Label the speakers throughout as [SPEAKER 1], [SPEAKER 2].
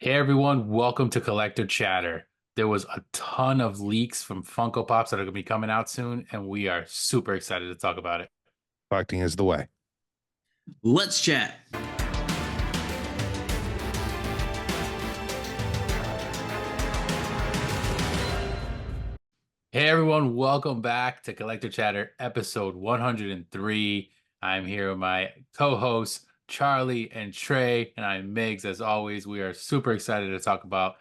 [SPEAKER 1] Hey everyone, welcome to Collector Chatter. There was a ton of leaks from Funko Pops that are going to be coming out soon, and we are super excited to talk about it.
[SPEAKER 2] Collecting is the way.
[SPEAKER 3] Let's chat.
[SPEAKER 1] Hey everyone, welcome back to Collector Chatter episode 103. I'm here with my co-hosts Charlie and Trey, and I'm Migs. As always, we are super excited to talk about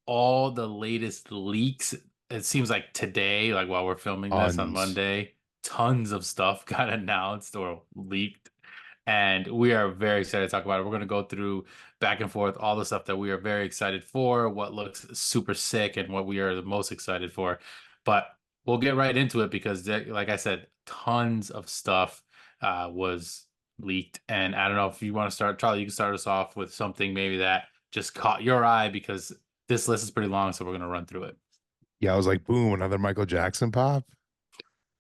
[SPEAKER 1] all the latest leaks. It seems like today, like while we're filming this on
[SPEAKER 2] Tons.
[SPEAKER 1] Monday, tons of stuff got announced or leaked. And we are very excited to talk about it. We're going to go through back and forth all the stuff that we are very excited for, what looks super sick, and what we are the most excited for. But we'll get right into it because, like I said, tons of stuff was leaked. And I don't know if you want to start, Charlie, you can start us off with something maybe that just caught your eye because this list is pretty long. So we're going to run through it.
[SPEAKER 2] Yeah, I was like, boom, another Michael Jackson pop.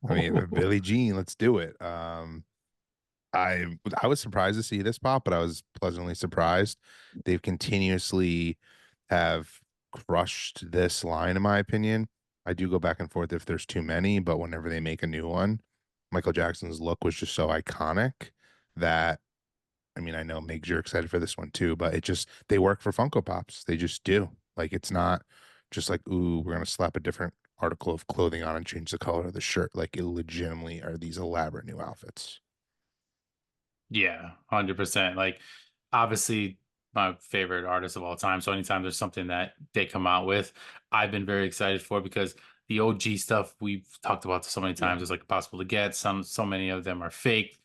[SPEAKER 2] I mean, Billie Jean, let's do it. I was surprised to see this pop, but I was pleasantly surprised. They've continuously have crushed this line, in my opinion. I do go back and forth if there's too many, but whenever they make a new one, Michael Jackson's look was just so iconic that I mean, I know Migs, you're excited for this one too, but it just they work for Funko Pops. They just do. Like it's not just like, ooh, we're gonna slap a different article of clothing on and change the color of the shirt. Like it legitimately are these elaborate new outfits.
[SPEAKER 1] Yeah, 100%. Like, obviously, my favorite artist of all time. So anytime there's something that they come out with, I've been very excited for because the OG stuff we've talked about so many
[SPEAKER 3] Yeah.
[SPEAKER 1] times is like possible to get. So many of them are fake,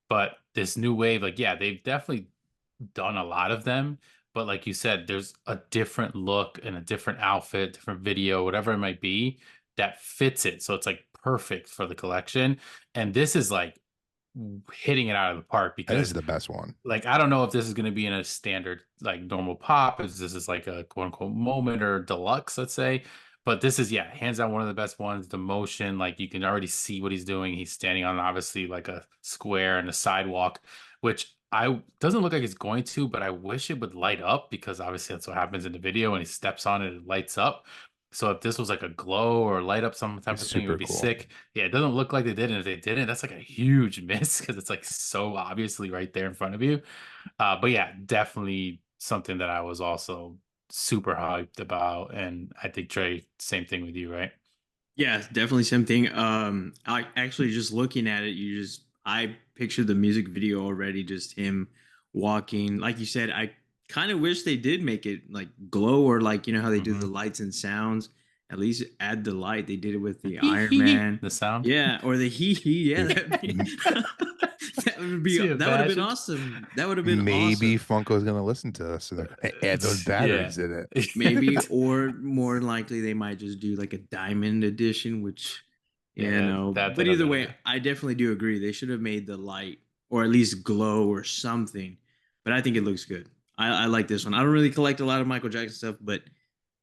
[SPEAKER 1] but this new wave, like, yeah, they've definitely done a lot of them. But like you said, there's a different look and a different outfit, different video, whatever it might be, that fits it. So it's like perfect for the collection. And this is like hitting it out of the park
[SPEAKER 2] That is
[SPEAKER 1] because
[SPEAKER 2] the best one.
[SPEAKER 1] like I don't know if this is going to be in a standard like normal pop, if this is like a quote unquote moment or deluxe, let's say. But this is yeah, hands down one of the best ones. The motion, like you can already see what he's doing. He's standing on obviously like a square and a sidewalk, which I doesn't look like it's going to, but I wish it would light up because obviously that's what happens in the video when he steps on it, it lights up. So if this was like a glow or light up some type
[SPEAKER 2] It's
[SPEAKER 1] of thing, it would
[SPEAKER 2] super
[SPEAKER 1] be
[SPEAKER 2] cool.
[SPEAKER 1] sick. Yeah, it doesn't look like they did, and if they didn't, that's like a huge miss because it's like so obviously right there in front of you. But yeah, definitely something that I was also super hyped about, and I think Trey, same thing with you, right?
[SPEAKER 3] Yeah, definitely something. I actually just looking at it, I pictured the music video already, just him walking. Like you said, I kind of wish they did make it like glow or like how they do the
[SPEAKER 1] Mm-hmm.
[SPEAKER 3] lights and sounds. At least add the light. They did it with the Iron Man.
[SPEAKER 1] The sound.
[SPEAKER 3] Yeah, or the hee hee. Yeah,
[SPEAKER 2] Dude,
[SPEAKER 1] See,
[SPEAKER 3] that would have been
[SPEAKER 1] imagine.
[SPEAKER 3] awesome. That would have been
[SPEAKER 2] maybe
[SPEAKER 3] awesome.
[SPEAKER 2] Funko's gonna listen to us and they're gonna add those
[SPEAKER 1] Yeah.
[SPEAKER 2] batteries in it.
[SPEAKER 3] Maybe, or more likely, they might just do like a diamond edition, which,
[SPEAKER 1] Yeah, that
[SPEAKER 3] but
[SPEAKER 1] they're
[SPEAKER 3] either
[SPEAKER 1] gonna
[SPEAKER 3] way,
[SPEAKER 1] do.
[SPEAKER 3] I definitely do agree. They should have made the light or at least glow or something, but I think it looks good. I like this one. I don't really collect a lot of Michael Jackson stuff, but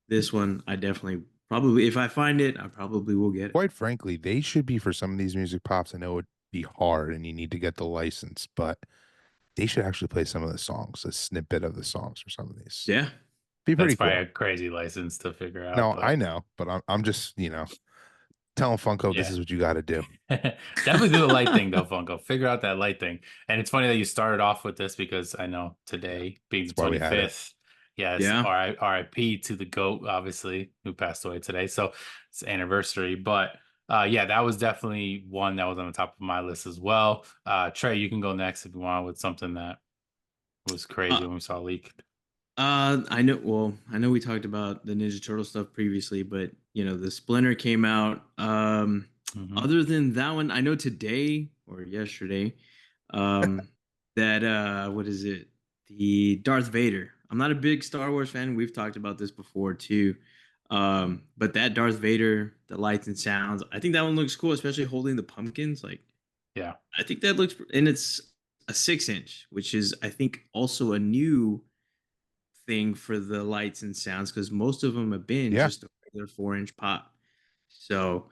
[SPEAKER 3] this one, I definitely probably, if I find it, I probably will get it.
[SPEAKER 2] Quite frankly, they should be for some of these music pops. I know it'd be hard and you need to get the license, but they should actually play some of the songs, a snippet of the songs for some of these.
[SPEAKER 3] Yeah.
[SPEAKER 2] Be
[SPEAKER 1] That's
[SPEAKER 2] pretty
[SPEAKER 1] probably
[SPEAKER 2] cool.
[SPEAKER 1] a crazy license to figure out,
[SPEAKER 2] No, I
[SPEAKER 1] but
[SPEAKER 2] know, but I'm just, telling Funko this
[SPEAKER 1] yeah.
[SPEAKER 2] is what you got to do.
[SPEAKER 1] Definitely do the light thing though, Funko. Figure out that light thing. And it's funny that you started off with this because I know today being the
[SPEAKER 2] That's why we had it.
[SPEAKER 1] 25th, yes,
[SPEAKER 3] Yeah.
[SPEAKER 1] RIP to the GOAT, obviously, who passed away today. So it's anniversary. But yeah, that was definitely one that was on the top of my list as well. Trey, you can go next if you want with something that was crazy
[SPEAKER 3] Uh,
[SPEAKER 1] when we saw leaked.
[SPEAKER 3] I know. Well, I know we talked about the Ninja Turtle stuff previously, but the Splinter came out.
[SPEAKER 1] Hmm.
[SPEAKER 3] Other than that one, I know today or yesterday, um, that what is it? The Darth Vader. I'm not a big Star Wars fan. We've talked about this before too. But that Darth Vader, the lights and sounds, I think that one looks cool, especially holding the pumpkins. Like,
[SPEAKER 1] Yeah.
[SPEAKER 3] I think that looks, and it's a 6 inch, which is I think also a new thing for the lights and sounds because most of them have been
[SPEAKER 2] Yeah.
[SPEAKER 3] just a regular 4 inch pop. So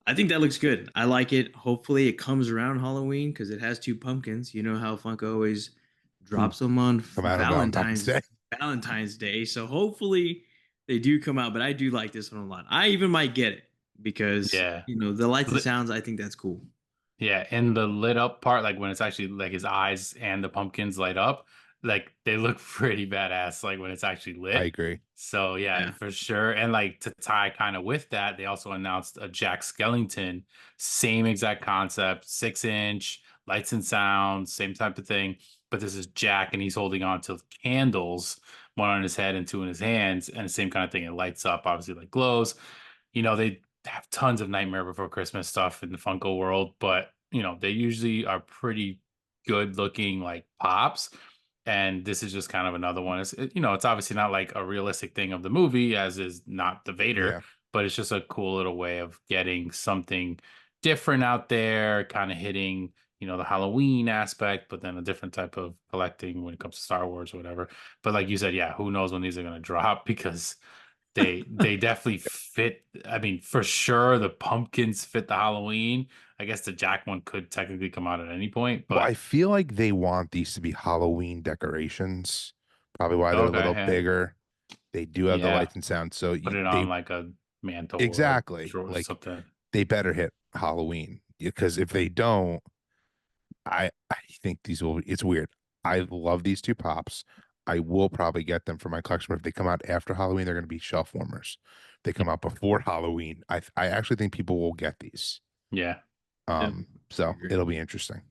[SPEAKER 3] I think that looks good. I like it. Hopefully it comes around Halloween because it has two pumpkins. You know how Funko always
[SPEAKER 2] Ooh,
[SPEAKER 3] drops them on
[SPEAKER 2] come out on Valentine's
[SPEAKER 3] Valentine's.
[SPEAKER 2] Day.
[SPEAKER 3] Valentine's Day. So hopefully they do come out. But I do like this one a lot. I even might get it because
[SPEAKER 1] Yeah.
[SPEAKER 3] the lights and
[SPEAKER 1] Li-
[SPEAKER 3] sounds. I think that's cool.
[SPEAKER 1] Yeah, and the lit up part, like when it's actually like his eyes and the pumpkins light up, like they look pretty badass, like when it's actually
[SPEAKER 2] I
[SPEAKER 1] lit.
[SPEAKER 2] agree.
[SPEAKER 1] So yeah,
[SPEAKER 3] Yeah.
[SPEAKER 1] for sure. And like to tie kind of with that, they also announced a Jack Skellington, same exact concept, 6 inch, lights and sounds, same type of thing. But this is Jack and he's holding on to candles, one on his head and two in his hands, and the same kind of thing. It lights up, obviously, like glows. They have tons of Nightmare Before Christmas stuff in the Funko world, but they usually are pretty good looking like pops. And this is just kind of another one. It's obviously not like a realistic thing of the movie, as is not the Vader,
[SPEAKER 2] Yeah.
[SPEAKER 1] but it's just a cool little way of getting something different out there, kind of hitting, the Halloween aspect, but then a different type of collecting when it comes to Star Wars or whatever. But like you said, yeah, who knows when these are going to drop because they definitely fit. I mean, for sure, the pumpkins fit the Halloween. I guess the Jack one could technically come out at any point,
[SPEAKER 2] Well, I
[SPEAKER 1] but
[SPEAKER 2] feel like they want these to be Halloween decorations. Probably why they're a
[SPEAKER 1] okay,
[SPEAKER 2] little
[SPEAKER 1] yeah,
[SPEAKER 2] bigger. They do have the
[SPEAKER 1] yeah.
[SPEAKER 2] lights and sound, so
[SPEAKER 1] Put it
[SPEAKER 2] they
[SPEAKER 1] on like a mantle or
[SPEAKER 2] exactly
[SPEAKER 1] or
[SPEAKER 2] like
[SPEAKER 1] something.
[SPEAKER 2] they better hit Halloween because if they don't, I think these will. It's weird. I love these two pops. I will probably get them for my collection, but if they come out after Halloween, they're going to be shelf warmers. If they come out before Halloween, I actually think people will get these.
[SPEAKER 1] Yeah,
[SPEAKER 3] Yeah. I
[SPEAKER 2] So
[SPEAKER 3] agree.
[SPEAKER 2] it'll be interesting.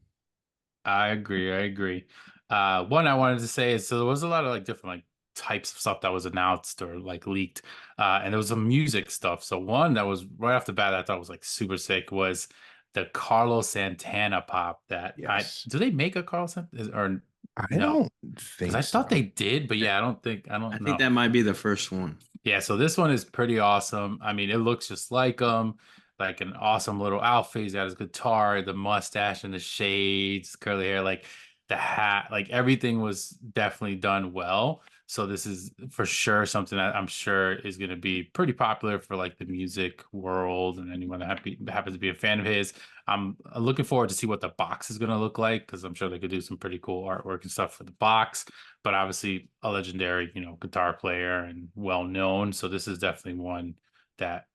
[SPEAKER 1] I agree. I agree. One I wanted to say is so there was a lot of like different like types of stuff that was announced or like leaked, and there was some music stuff. So one that was right off the bat I thought was like super sick was the Carlos Santana pop. That I
[SPEAKER 2] Yes.
[SPEAKER 1] do they make a Carlos Santana or
[SPEAKER 2] I
[SPEAKER 1] no?
[SPEAKER 2] don't
[SPEAKER 1] Because I
[SPEAKER 2] think
[SPEAKER 1] thought
[SPEAKER 2] so.
[SPEAKER 1] they did, but yeah, I
[SPEAKER 3] I
[SPEAKER 1] don't
[SPEAKER 3] think
[SPEAKER 1] know.
[SPEAKER 3] that might be the first one.
[SPEAKER 1] Yeah, so this one is pretty awesome. I mean, it looks just like him, like an awesome little outfit. He's got his guitar, the mustache and the shades, curly hair, like the hat, like everything was definitely done well. So this is for sure something that I'm sure is going to be pretty popular for like the music world and anyone that happens to be a fan of his. I'm looking forward to see what the box is going to look like because I'm sure they could do some pretty cool artwork and stuff for the box, but obviously a legendary, guitar player and well known. So this is definitely one that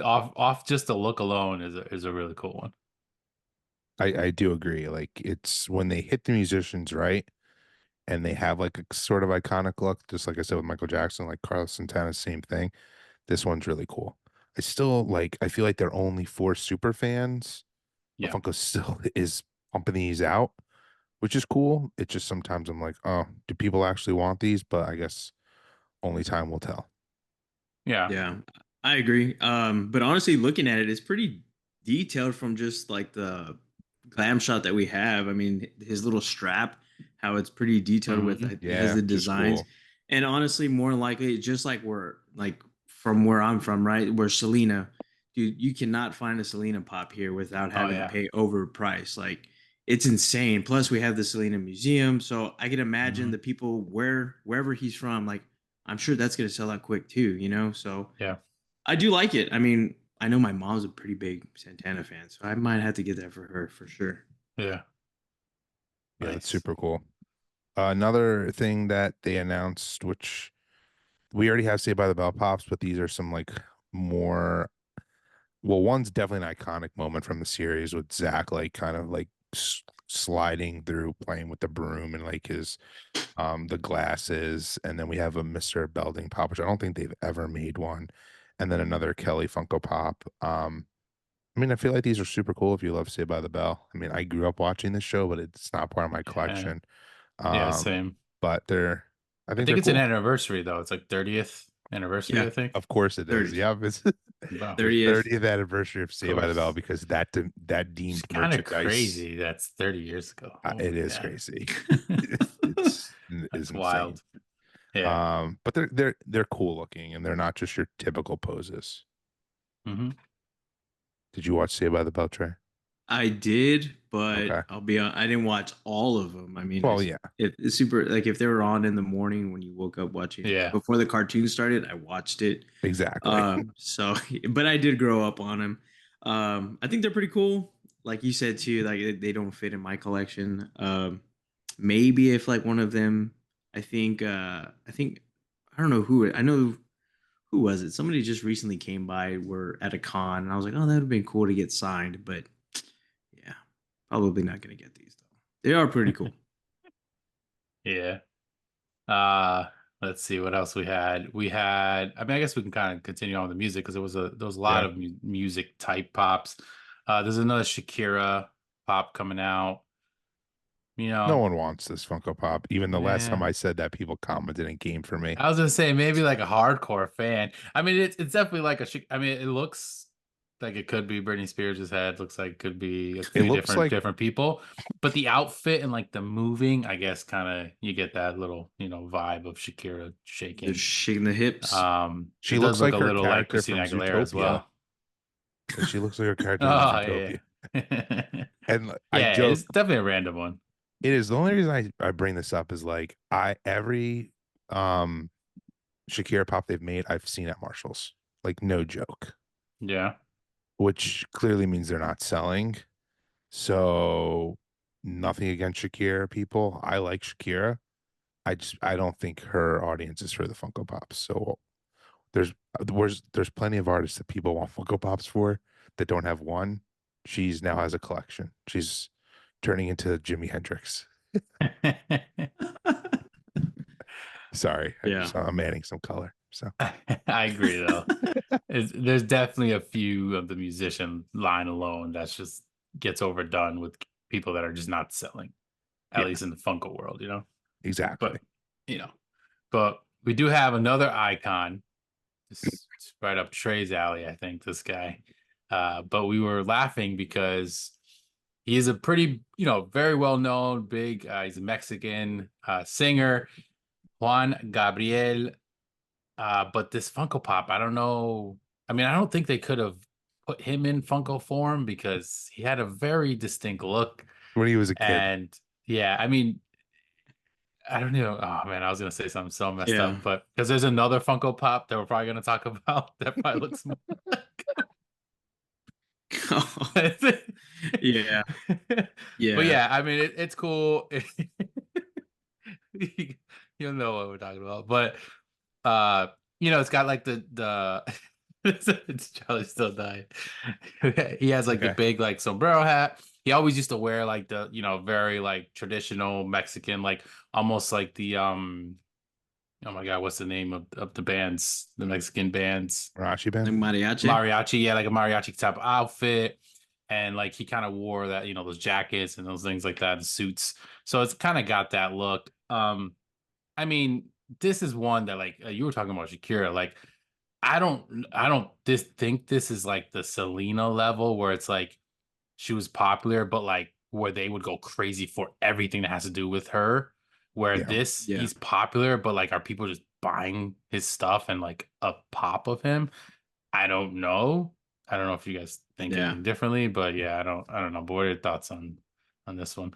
[SPEAKER 1] off just the look alone is a really cool one.
[SPEAKER 2] I do agree. Like it's when they hit the musicians right and they have like a sort of iconic look, just like I said with Michael Jackson, like Carlos Santana, same thing. This one's really cool. I still like, I feel like they're only for super fans, but
[SPEAKER 1] Yeah.
[SPEAKER 2] Funko still is pumping these out, which is cool. It's just sometimes I'm like, oh, do people actually want these? But I guess only time will tell.
[SPEAKER 1] Yeah.
[SPEAKER 3] Yeah, I agree. But honestly, looking at it, it's pretty detailed from just like the glam shot that we have. I mean, his little strap, how it's pretty detailed with
[SPEAKER 1] Hmm.
[SPEAKER 3] it has
[SPEAKER 2] Yeah,
[SPEAKER 3] the
[SPEAKER 2] which is
[SPEAKER 3] designs.
[SPEAKER 2] cool.
[SPEAKER 3] And honestly, more than likely, just like we're like from where I'm from, right? Where Selena, dude, you cannot find a Selena pop here without
[SPEAKER 1] Oh
[SPEAKER 3] having to
[SPEAKER 1] yeah.
[SPEAKER 3] pay overprice. Like it's insane. Plus, we have the Selena Museum, so I can imagine
[SPEAKER 1] Hmm.
[SPEAKER 3] the people wherever he's from, like I'm sure that's gonna sell out quick too, So
[SPEAKER 1] Yeah.
[SPEAKER 3] I do like it. I mean, I know my mom's a pretty big Santana fan, so I might have to get that for her for sure.
[SPEAKER 1] Yeah.
[SPEAKER 2] Yeah, that's
[SPEAKER 1] Nice.
[SPEAKER 2] super cool. Another thing that they announced, which we already have Saved by the Bell pops, but these are some like more. Well, one's definitely an iconic moment from the series with Zach, like kind of like sliding through, playing with the broom and like his the glasses, and then we have a Mr. Belding pop, which I don't think they've ever made one, and then another Kelly Funko Pop. I mean, I feel like these are super cool if you love Saved by the Bell. I mean, I grew up watching this show, but it's not part of my
[SPEAKER 1] Yeah.
[SPEAKER 2] collection.
[SPEAKER 1] Yeah.
[SPEAKER 2] Um,
[SPEAKER 1] Same.
[SPEAKER 2] but I
[SPEAKER 1] I
[SPEAKER 2] think
[SPEAKER 1] think
[SPEAKER 2] they're
[SPEAKER 1] it's an
[SPEAKER 2] cool.
[SPEAKER 1] anniversary though. It's like 30th anniversary,
[SPEAKER 3] Yeah,
[SPEAKER 1] I think.
[SPEAKER 2] Of course it is.
[SPEAKER 3] 30th.
[SPEAKER 2] Yep, it's
[SPEAKER 1] Wow.
[SPEAKER 2] the
[SPEAKER 3] 30th.
[SPEAKER 2] 30th anniversary of
[SPEAKER 1] Of
[SPEAKER 2] Saved by the Bell
[SPEAKER 1] course.
[SPEAKER 2] because that
[SPEAKER 1] It's
[SPEAKER 2] deemed
[SPEAKER 1] kind of
[SPEAKER 2] merchandise.
[SPEAKER 1] crazy. That's 30 years ago. Oh
[SPEAKER 2] It
[SPEAKER 1] my
[SPEAKER 2] is
[SPEAKER 1] God.
[SPEAKER 2] crazy. It's is
[SPEAKER 1] That's
[SPEAKER 2] insane.
[SPEAKER 1] wild. Yeah.
[SPEAKER 2] But they're cool looking and they're not just your typical poses.
[SPEAKER 1] Hmm.
[SPEAKER 2] Did you watch Saved by the Bell, Trey?
[SPEAKER 3] I did, but
[SPEAKER 2] Okay.
[SPEAKER 3] I'll be on. I didn't watch all of them. I mean,
[SPEAKER 2] Well, yeah,
[SPEAKER 3] it's super. Like if they were on in the morning when you woke up watching
[SPEAKER 1] Yeah.
[SPEAKER 3] before the cartoon started, I watched it.
[SPEAKER 2] exactly.
[SPEAKER 3] So, but I did grow up on them. I think they're pretty cool. Like you said too, like they don't fit in my collection. Maybe if like one of them I think I don't know who I know who was it? Somebody just recently came by. We're at a con, and I was like, oh, that would have been cool to get signed, but yeah, probably not gonna get these though. They are pretty cool.
[SPEAKER 1] Yeah. Uh, let's see what else we had. We had, I mean, I guess we can kind of continue on with the music because there was a lot
[SPEAKER 2] Yeah.
[SPEAKER 1] of music type pops. There's another Shakira pop coming out. You
[SPEAKER 2] No
[SPEAKER 1] know,
[SPEAKER 2] one wants this Funko Pop. Even the last time
[SPEAKER 1] yeah.
[SPEAKER 2] I said that, people commented and came for me.
[SPEAKER 1] I was gonna say maybe like a hardcore fan. I mean, it's definitely like I mean, it looks like it could be Britney Spears' head. Looks like it could be a
[SPEAKER 2] It
[SPEAKER 1] few
[SPEAKER 2] looks like
[SPEAKER 1] different people. But the outfit and like the moving, I guess, kind of you get that little vibe of Shakira
[SPEAKER 3] Just
[SPEAKER 1] shaking.
[SPEAKER 3] shaking the hips.
[SPEAKER 2] she
[SPEAKER 1] It does
[SPEAKER 2] looks
[SPEAKER 1] look
[SPEAKER 2] like
[SPEAKER 1] a
[SPEAKER 2] her
[SPEAKER 1] little like
[SPEAKER 2] character
[SPEAKER 1] Christina
[SPEAKER 2] from
[SPEAKER 1] Aguilera as
[SPEAKER 2] Zootopia.
[SPEAKER 1] well.
[SPEAKER 2] Like she looks like her character from
[SPEAKER 1] Oh
[SPEAKER 2] Zootopia.
[SPEAKER 1] yeah,
[SPEAKER 2] And I
[SPEAKER 1] yeah.
[SPEAKER 2] joke,
[SPEAKER 1] It's definitely a random one.
[SPEAKER 2] it is the only reason I bring this up is like every um Shakira pop they've made, I've seen at Marshall's. Like no joke.
[SPEAKER 1] Yeah.
[SPEAKER 2] Which clearly means they're not selling. So nothing against Shakira people. I like Shakira. I don't think her audience is for the Funko Pops. So there's plenty of artists that people want Funko Pops for that don't have one. She's now has a collection. She's turning into Jimi Hendrix. Sorry,
[SPEAKER 3] Yeah.
[SPEAKER 2] I'm adding some color. So
[SPEAKER 1] I agree though. There's definitely a few of the musician line alone that's just gets overdone with people that are just not selling, at
[SPEAKER 2] yeah,
[SPEAKER 1] least in the Funko world,
[SPEAKER 2] exactly.
[SPEAKER 1] But you know, but we do have another icon. It's right up Trey's alley, I think, this guy. But we were laughing because he is a pretty, very well known, big, he's a Mexican singer, Juan Gabriel. But this Funko Pop, I don't know. I mean, I don't think they could have put him in Funko form because he had a very distinct look.
[SPEAKER 2] When he was a kid.
[SPEAKER 1] And yeah, I mean, I don't know. Oh man, I was gonna say something so messed
[SPEAKER 3] Yeah.
[SPEAKER 1] up, but because there's another Funko Pop that we're probably gonna talk about that probably looks more.
[SPEAKER 3] Yeah.
[SPEAKER 1] But
[SPEAKER 3] Yeah.
[SPEAKER 1] yeah, I mean, it's cool. You'll know what we're talking about. But it's got like the it's Charlie still dying. He has like the
[SPEAKER 2] Okay.
[SPEAKER 1] big like sombrero hat. He always used to wear like the very like traditional Mexican, like almost like the oh my God, what's the name of the bands, the Mexican bands?
[SPEAKER 2] Marashi
[SPEAKER 3] Like
[SPEAKER 2] band.
[SPEAKER 3] mariachi.
[SPEAKER 1] Mariachi, yeah, like a mariachi type of outfit. And like he kind of wore that, those jackets and those things like that, the suits. So it's kind of got that look. I mean, this is one that like you were talking about Shakira. Like, I don't think this is like the Selena level where it's like she was popular, but like where they would go crazy for everything that has to do with her. Where
[SPEAKER 2] Yeah.
[SPEAKER 1] this,
[SPEAKER 3] Yeah.
[SPEAKER 1] he's popular, but like are people just buying his stuff and like a pop of him? I don't know. I don't know if you guys think
[SPEAKER 3] Yeah.
[SPEAKER 1] anything differently, but yeah, I don't know. But what are your thoughts on this one?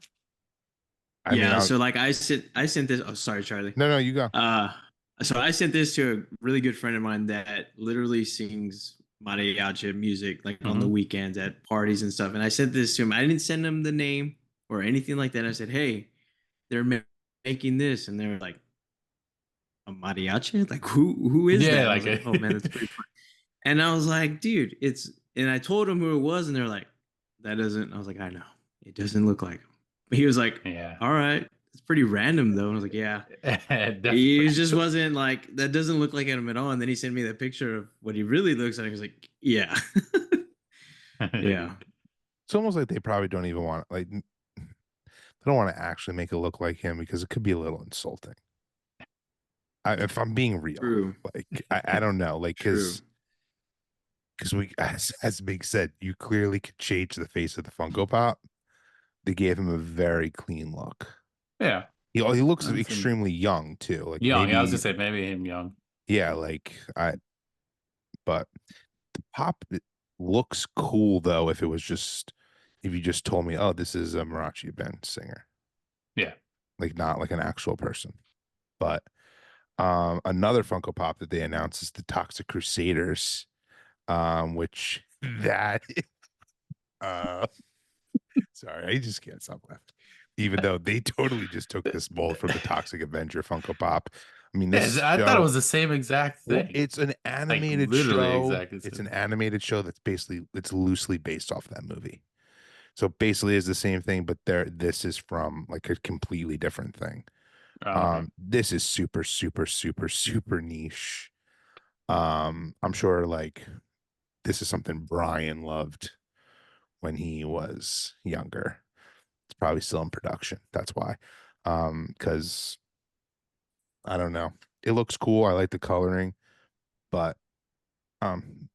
[SPEAKER 2] I mean,
[SPEAKER 3] Yeah. So like I sent this. Oh, sorry, Charlie.
[SPEAKER 2] no, you go.
[SPEAKER 3] Uh, so I sent this to a really good friend of mine that literally sings mariachi music like on the
[SPEAKER 1] Hmm.
[SPEAKER 3] weekends at parties and stuff. And I sent this to him. I didn't send him the name or anything like that. I said, "Hey, they're making this," and they're like, "A mariachi? Like who is
[SPEAKER 1] Yeah,
[SPEAKER 3] that?" I was
[SPEAKER 1] like
[SPEAKER 3] like, "Oh man, that's pretty funny." And I was like, "Dude, it's." And I told him who it was, and they're like, "That doesn't." I was like, "I know, it doesn't look like him." But he was like,
[SPEAKER 1] yeah,
[SPEAKER 3] "All right, it's pretty random though." And I was like, "Yeah." He
[SPEAKER 1] definitely.
[SPEAKER 3] just wasn't like that. Doesn't look like him at all. And then he sent me the picture of what he really looks like. He was like, "Yeah, yeah,
[SPEAKER 2] It's almost like they probably don't even want they don't want to actually make it look like him because it could be a little insulting. If I'm being real,
[SPEAKER 3] true,
[SPEAKER 2] like I don't know, like
[SPEAKER 3] true,
[SPEAKER 2] because we as Big said, you clearly could change the face of the Funko Pop. They gave him a very clean look.
[SPEAKER 1] Yeah,
[SPEAKER 2] He looks
[SPEAKER 1] that's him.
[SPEAKER 2] extremely young too. Like
[SPEAKER 1] Young. Yeah, I was gonna
[SPEAKER 2] maybe
[SPEAKER 1] say maybe him young.
[SPEAKER 2] yeah, like but the pop looks cool though if you just told me, oh, this is a Marachi band singer,
[SPEAKER 1] Yeah.
[SPEAKER 2] like not like an actual person. But another Funko Pop that they announced is the Toxic Crusaders, which that uh sorry, I just can't stop laughing. even though they totally just took this mold from the Toxic Avenger Funko Pop. I mean, this
[SPEAKER 1] I thought it
[SPEAKER 2] show,
[SPEAKER 1] was the same exact
[SPEAKER 2] well,
[SPEAKER 1] thing.
[SPEAKER 2] it's an
[SPEAKER 1] Like
[SPEAKER 2] animated
[SPEAKER 1] literally
[SPEAKER 2] show.
[SPEAKER 1] exactly the
[SPEAKER 2] It's
[SPEAKER 1] same
[SPEAKER 2] an
[SPEAKER 1] thing.
[SPEAKER 2] animated show that's basically it's loosely based off that movie. So basically is the same thing, but this is from like a completely different thing.
[SPEAKER 1] Oh, okay.
[SPEAKER 2] This is super, super, super, super niche. I'm sure like this is something Brian loved when he was younger. It's probably still in production. That's why. Because I don't know. It looks cool. I like the coloring, but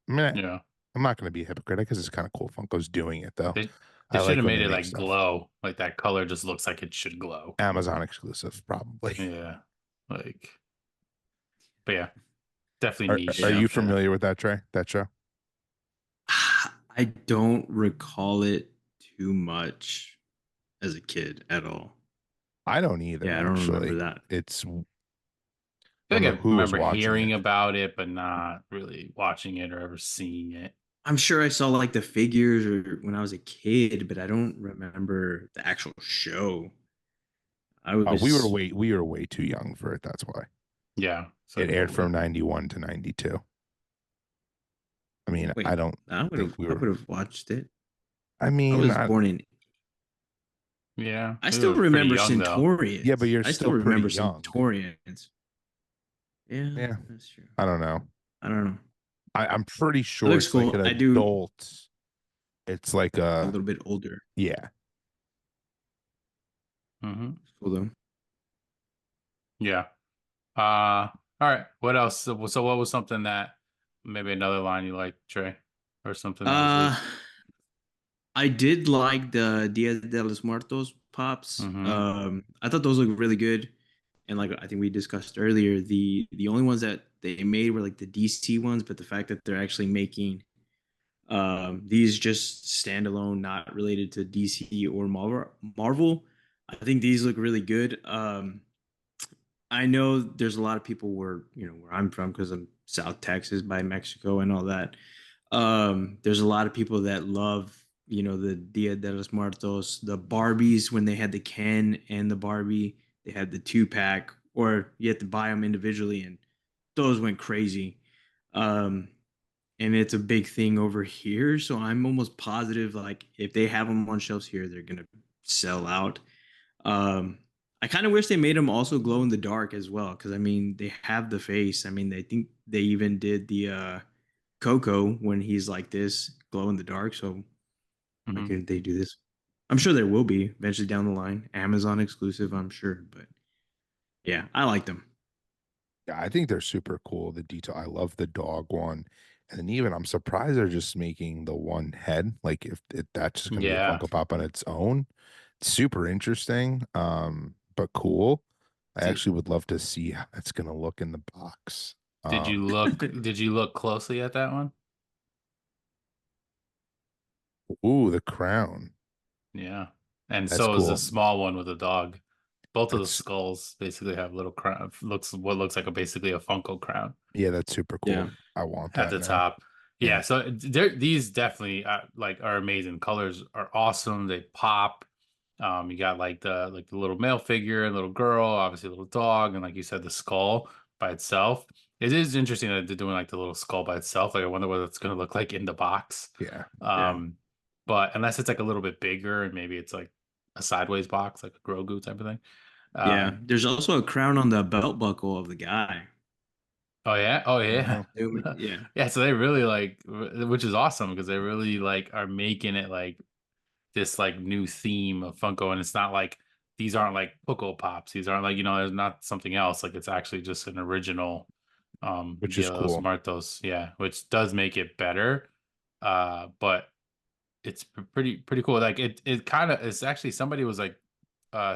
[SPEAKER 2] meh.
[SPEAKER 1] Yeah.
[SPEAKER 2] I'm not gonna be a hypocrite because it's kind of cool. Funko's doing it though.
[SPEAKER 1] They
[SPEAKER 2] I
[SPEAKER 1] should
[SPEAKER 2] like
[SPEAKER 1] have
[SPEAKER 2] when
[SPEAKER 1] made
[SPEAKER 2] they
[SPEAKER 1] it
[SPEAKER 2] make
[SPEAKER 1] like
[SPEAKER 2] stuff.
[SPEAKER 1] glow. Like that color just looks like it should glow.
[SPEAKER 2] Amazon exclusive, probably.
[SPEAKER 1] Yeah. Like, but yeah, definitely niche
[SPEAKER 2] Are
[SPEAKER 3] Yeah.
[SPEAKER 2] you
[SPEAKER 1] stuff.
[SPEAKER 3] Yeah.
[SPEAKER 2] familiar with that Trey? That show?
[SPEAKER 3] I don't recall it too much as a kid at all.
[SPEAKER 2] I don't either,
[SPEAKER 3] Yeah, I don't remember
[SPEAKER 2] actually.
[SPEAKER 3] that.
[SPEAKER 2] It's
[SPEAKER 1] I
[SPEAKER 2] remember
[SPEAKER 1] think I
[SPEAKER 2] who was
[SPEAKER 1] remember
[SPEAKER 2] watching
[SPEAKER 1] hearing
[SPEAKER 2] it.
[SPEAKER 1] about it, but not really watching it or ever seeing it.
[SPEAKER 3] I'm sure I saw like the figures or when I was a kid, but I don't remember the actual show. I was
[SPEAKER 2] We were way too young for it. That's why
[SPEAKER 1] Yeah, so
[SPEAKER 2] it aired
[SPEAKER 1] totally.
[SPEAKER 2] from 91 to 92. I mean, I
[SPEAKER 3] wait.
[SPEAKER 2] don't think we
[SPEAKER 3] I
[SPEAKER 2] were.
[SPEAKER 3] would have watched it.
[SPEAKER 2] I
[SPEAKER 3] I
[SPEAKER 2] mean,
[SPEAKER 3] was born in.
[SPEAKER 1] Yeah,
[SPEAKER 3] I
[SPEAKER 1] we
[SPEAKER 3] still
[SPEAKER 1] were pretty
[SPEAKER 3] remember
[SPEAKER 1] young though.
[SPEAKER 2] yeah, but
[SPEAKER 3] Centaurians.
[SPEAKER 2] you're
[SPEAKER 3] I still
[SPEAKER 2] still pretty
[SPEAKER 3] remember
[SPEAKER 2] young.
[SPEAKER 3] Centaurians. Yeah,
[SPEAKER 2] Yeah,
[SPEAKER 3] that's true.
[SPEAKER 2] I don't know.
[SPEAKER 3] I don't know.
[SPEAKER 2] I'm pretty
[SPEAKER 3] It
[SPEAKER 2] sure
[SPEAKER 3] looks
[SPEAKER 2] it's like
[SPEAKER 3] cool.
[SPEAKER 2] an
[SPEAKER 3] I do
[SPEAKER 2] adult. It's like
[SPEAKER 3] a
[SPEAKER 2] a
[SPEAKER 3] little bit older.
[SPEAKER 2] yeah.
[SPEAKER 1] Hmm.
[SPEAKER 3] It's cool though.
[SPEAKER 1] Yeah. All right. What else? So what was something that maybe another line you liked, Trey, or something that was
[SPEAKER 3] Uh,
[SPEAKER 1] leaked?
[SPEAKER 3] I did like the Dia de los Muertos pops.
[SPEAKER 1] Hmm.
[SPEAKER 3] I thought those looked really good, and like I think we discussed earlier, the only ones that they made were like the DC ones, but the fact that they're actually making these just standalone, not related to DC or Marvel, I think these look really good. I know there's a lot of people where where I'm from because I'm South Texas by Mexico and all that. There's a lot of people that love the Dia de los Muertos, the Barbies when they had the Ken and the Barbie, they had the 2-pack, or you had to buy them individually, and those went crazy. Um, and it's a big thing over here, so I'm almost positive like if they have them on shelves here, they're gonna sell out. um, I kind of wish they made him also glow in the dark as well, because I mean they have the face. I mean, they think they even did the Coco when he's like this glow in the dark. So why
[SPEAKER 1] Hmm.
[SPEAKER 3] couldn't they do this? I'm sure there will be eventually down the line, Amazon exclusive, I'm sure. But yeah, I like them.
[SPEAKER 2] Yeah, I think they're super cool. The detail, I love the dog one. And then even I'm surprised they're just making the one head. Like if that's just gonna be a
[SPEAKER 1] Yeah.
[SPEAKER 2] Funko Pop on its own. It's super interesting. But cool. I
[SPEAKER 3] See,
[SPEAKER 2] actually would love to see how that's gonna look in the box.
[SPEAKER 1] Did you look? Did you look closely at that one?
[SPEAKER 2] Ooh, the crown.
[SPEAKER 1] Yeah. And
[SPEAKER 2] That's
[SPEAKER 1] so is the
[SPEAKER 2] cool.
[SPEAKER 1] small one with a dog. Both of the
[SPEAKER 2] That's
[SPEAKER 1] skulls basically have little crown. Looks like basically a Funko crown
[SPEAKER 2] yeah, that's super
[SPEAKER 3] yeah,
[SPEAKER 2] cool. I want
[SPEAKER 1] at
[SPEAKER 2] that
[SPEAKER 1] the
[SPEAKER 2] now.
[SPEAKER 1] top.
[SPEAKER 2] Yeah.
[SPEAKER 1] Yeah, so these definitely like are amazing. Colors are awesome. They pop. You got like the little male figure, a little girl, obviously a little dog, and like you said, the skull by itself. It is interesting that they're doing like the little skull by itself. Like I wonder what it's gonna look like in the box.
[SPEAKER 2] Yeah.
[SPEAKER 3] yeah,
[SPEAKER 1] Um, but unless it's like a little bit bigger and maybe it's like a sideways box, like a Grogu type of thing.
[SPEAKER 3] yeah.
[SPEAKER 1] Um,
[SPEAKER 3] There's also a crown on the belt buckle of the guy.
[SPEAKER 1] oh yeah, oh yeah,
[SPEAKER 2] Oh,
[SPEAKER 3] Yeah,
[SPEAKER 1] yeah. So they really like, which is awesome because they really like are making it like this like new theme of Funko, and it's not like these aren't like Poco Pops. These aren't like there's not something else. Like it's actually just an original
[SPEAKER 2] which is
[SPEAKER 1] Dia de los
[SPEAKER 2] cool.
[SPEAKER 1] Muertos. Yeah, which does make it better. But it's pretty cool. Like it kind of it's actually somebody was like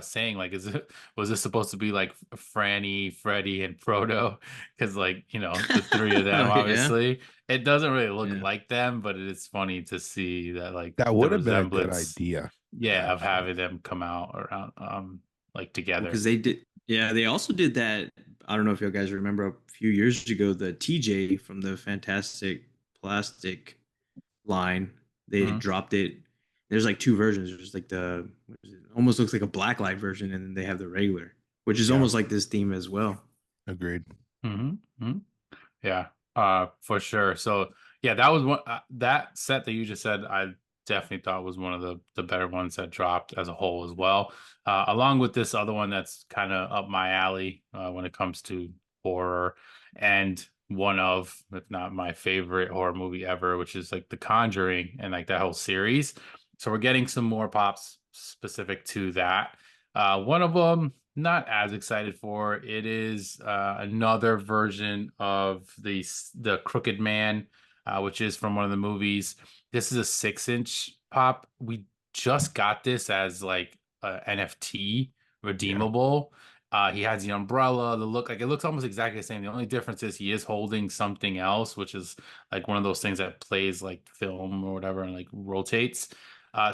[SPEAKER 1] saying like is it was this supposed to be like Franny, Freddy, and Frodo? Because like the three of them
[SPEAKER 3] yeah,
[SPEAKER 1] obviously it doesn't really look
[SPEAKER 3] yeah.
[SPEAKER 1] like them, but it is funny to see that like
[SPEAKER 2] That
[SPEAKER 1] the
[SPEAKER 2] would have been a good
[SPEAKER 1] resemblance,
[SPEAKER 2] idea,
[SPEAKER 1] yeah, of
[SPEAKER 2] actually.
[SPEAKER 1] having them come out around like
[SPEAKER 3] Well,
[SPEAKER 1] together.
[SPEAKER 3] because they did. Yeah, they also did that. I don't know if you guys remember a few years ago, the TJ from the Fantastic Plastic line. They
[SPEAKER 1] Hmm.
[SPEAKER 3] dropped it. There's like two versions. There's like what is it? Almost looks like a blacklight version, and then they have the regular, which is
[SPEAKER 2] Yeah,
[SPEAKER 3] almost like this theme as well.
[SPEAKER 2] agreed.
[SPEAKER 1] Mm-hmm. Yeah, for sure. So yeah, that was one that set that you just said. I definitely thought was one of the better ones that dropped as a whole as well. Along with this other one that's kind of up my alley when it comes to horror, and one of, if not my favorite horror movie ever, which is like The Conjuring and like that whole series. So we're getting some more pops specific to that. One of them, not as excited for. It is another version of the Crooked Man, which is from one of the movies. This is a 6-inch pop. We just got this as like a NFT
[SPEAKER 2] Yeah,
[SPEAKER 1] redeemable. He has the umbrella, the look, like it looks almost exactly the same. The only difference is he is holding something else, which is like one of those things that plays like film or whatever and like rotates.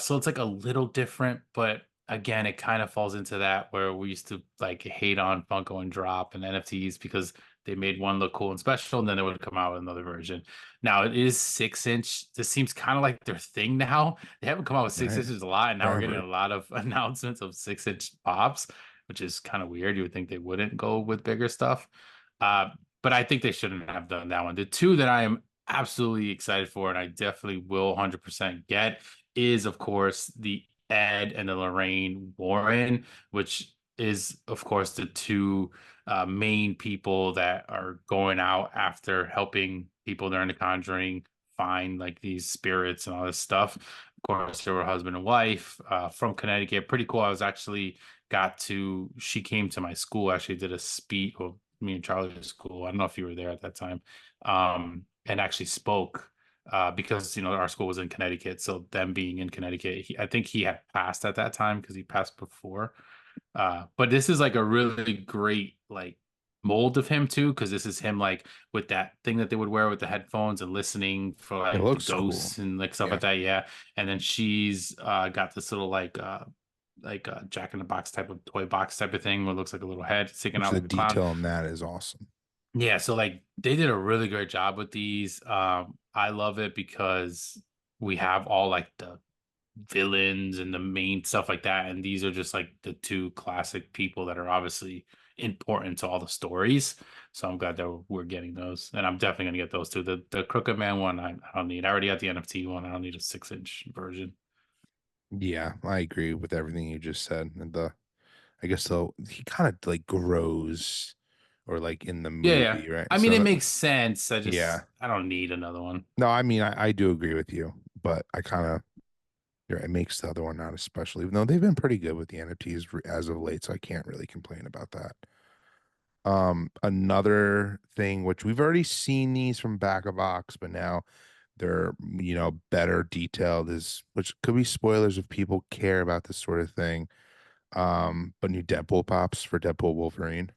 [SPEAKER 1] So it's like a little different, but again, it kind of falls into that where we used to like hate on Funko and Drop and NFTs because they made one look cool and special, and then they would come out with another version. Now it is 6-inch. This seems kind of like their thing now. They haven't come out with six
[SPEAKER 2] right.
[SPEAKER 1] inches a lot, and now we're getting a
[SPEAKER 2] Forever.
[SPEAKER 1] lot of announcements of 6-inch pops, which is kind of weird. You would think they wouldn't go with bigger stuff. Uh, but I think they shouldn't have done that one. The two that I am absolutely excited for, and I definitely will 100% get, is of course the Ed and the Lorraine Warren, which is, of course, the two main people that are going out after helping people during the Conjuring find like these spirits and all this stuff. Of course, they were husband and wife from Connecticut. Pretty cool. I was actually she came to my school, actually did a speech, well, me and Charlie's school. I don't know if you were there at that time, and actually spoke because our school was in Connecticut, so them being in Connecticut, I think he had passed at that time because he passed before. But this is like a really great like mold of him too, because this is him like with that thing that they would wear with the headphones and listening for
[SPEAKER 2] It
[SPEAKER 1] like the
[SPEAKER 2] looks cool.
[SPEAKER 1] ghosts and like stuff
[SPEAKER 2] Yeah,
[SPEAKER 1] like that. Yeah, and then she's got this little like Jack in the Box type of toy box type of thing where it looks like a little head sticking
[SPEAKER 2] which
[SPEAKER 1] out
[SPEAKER 2] the
[SPEAKER 1] like a clown.
[SPEAKER 2] detail in that is awesome.
[SPEAKER 1] Yeah, so like they did a really great job with these. I love it because we have all like the villains and the main stuff like that, and these are just like the two classic people that are obviously important to all the stories. So I'm glad that we're getting those, and I'm definitely gonna get those too. The Crooked Man one, I don't need. I already got the NFT one. I don't need a 6-inch version.
[SPEAKER 2] Yeah, I agree with everything you just said. And I guess though he kind of like grows or like in the
[SPEAKER 1] Yeah, yeah.
[SPEAKER 2] movie, right?
[SPEAKER 1] I mean,
[SPEAKER 2] So
[SPEAKER 1] it
[SPEAKER 2] that,
[SPEAKER 1] makes sense.
[SPEAKER 2] yeah.
[SPEAKER 1] I don't need another one.
[SPEAKER 2] No, I mean I do agree with you, but I kind of it makes the other one not as special, even though they've been pretty good with the NFTs as of late, so I can't really complain about that. Another thing which we've already seen these from back of box, but now they're better detailed is which could be spoilers if people care about this sort of thing. But new Deadpool pops for Deadpool Wolverine.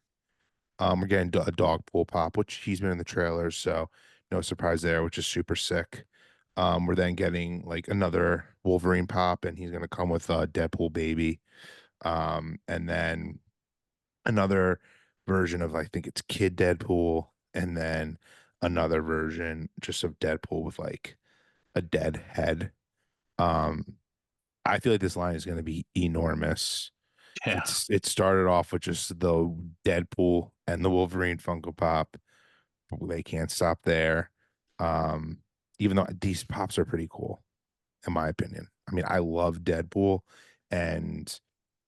[SPEAKER 2] We're getting a dog pool pop, which he's been in the trailers, so no surprise there, which is super sick. We're then getting like another Wolverine pop, and he's gonna come with a Deadpool baby. And then another version of I think it's Kid Deadpool, and then another version just of Deadpool with like a dead head. Um, I feel like this line is gonna be enormous.
[SPEAKER 1] Yeah,
[SPEAKER 2] It started off with just the Deadpool and the Wolverine Funko Pop. They can't stop there. Um, Even though these pops are pretty cool, in my opinion. I mean, I love Deadpool, and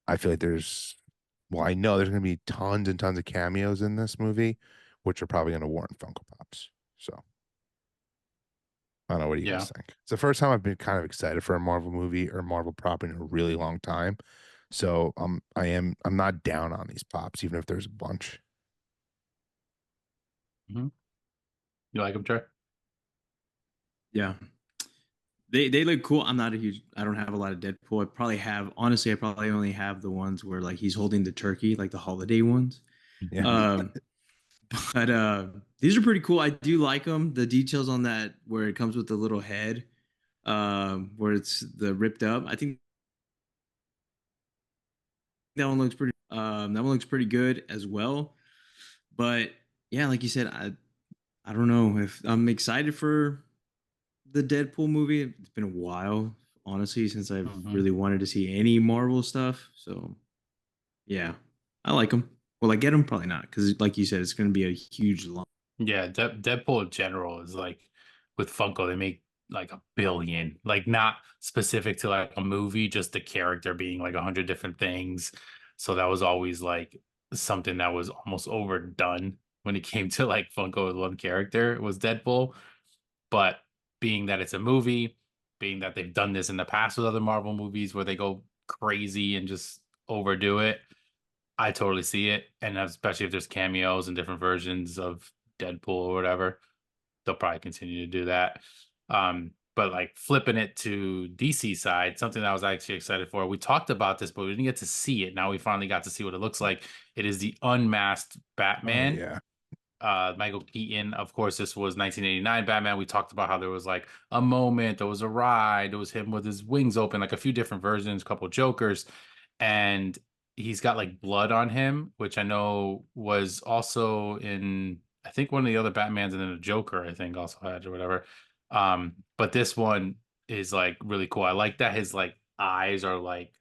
[SPEAKER 2] I feel like I know there's going to be tons and tons of cameos in this movie, which are probably going to warrant Funko Pops. So I don't know. What do you
[SPEAKER 1] yeah.
[SPEAKER 2] guys think? It's the first time I've been kind of excited for a Marvel movie or Marvel prop in a really long time. So I'm not down on these pops, even if there's a bunch.
[SPEAKER 1] Hmm. You like them, Trey?
[SPEAKER 3] Yeah. They look cool. I'm not a huge. I don't have a lot of Deadpool. I probably only have the ones where like he's holding the turkey, like the holiday ones.
[SPEAKER 2] Yeah.
[SPEAKER 3] Um, but these are pretty cool. I do like them. The details on that where it comes with the little head, where it's the ripped up. I think that one looks pretty. That one looks pretty good as well. But yeah, like you said, I don't know if I'm excited for the Deadpool movie. It's been a while. honestly, since I've
[SPEAKER 1] Hmm.
[SPEAKER 3] really wanted to see any Marvel stuff. So yeah, I like them. Will I get them? Probably not, because like you said, it's going to be a huge line.
[SPEAKER 1] Yeah, Deadpool in general is like with Funko, they make like a billion, like not specific to like a movie, just the character being like 100 different things. So that was always like something that was almost overdone when it came to like Funko with one character was Deadpool. But being that it's a movie, being that they've done this in the past with other Marvel movies where they go crazy and just overdo it, I totally see it. And especially if there's cameos and different versions of Deadpool or whatever, they'll probably continue to do that. But like flipping it to DC side, something that I was actually excited for. We talked about this, but we didn't get to see it. Now we finally got to see what it looks like. It is the unmasked
[SPEAKER 2] Oh
[SPEAKER 1] Batman.
[SPEAKER 2] yeah.
[SPEAKER 1] Michael Keaton. Of course, this was 1989 Batman. We talked about how there was like a moment, there was a ride, there was him with his wings open, like a few different versions, a couple Jokers, and he's got like blood on him, which I know was also in I think one of the other Batmans and then a Joker, I think also had or whatever. But this one is like really cool. I like that his like eyes are like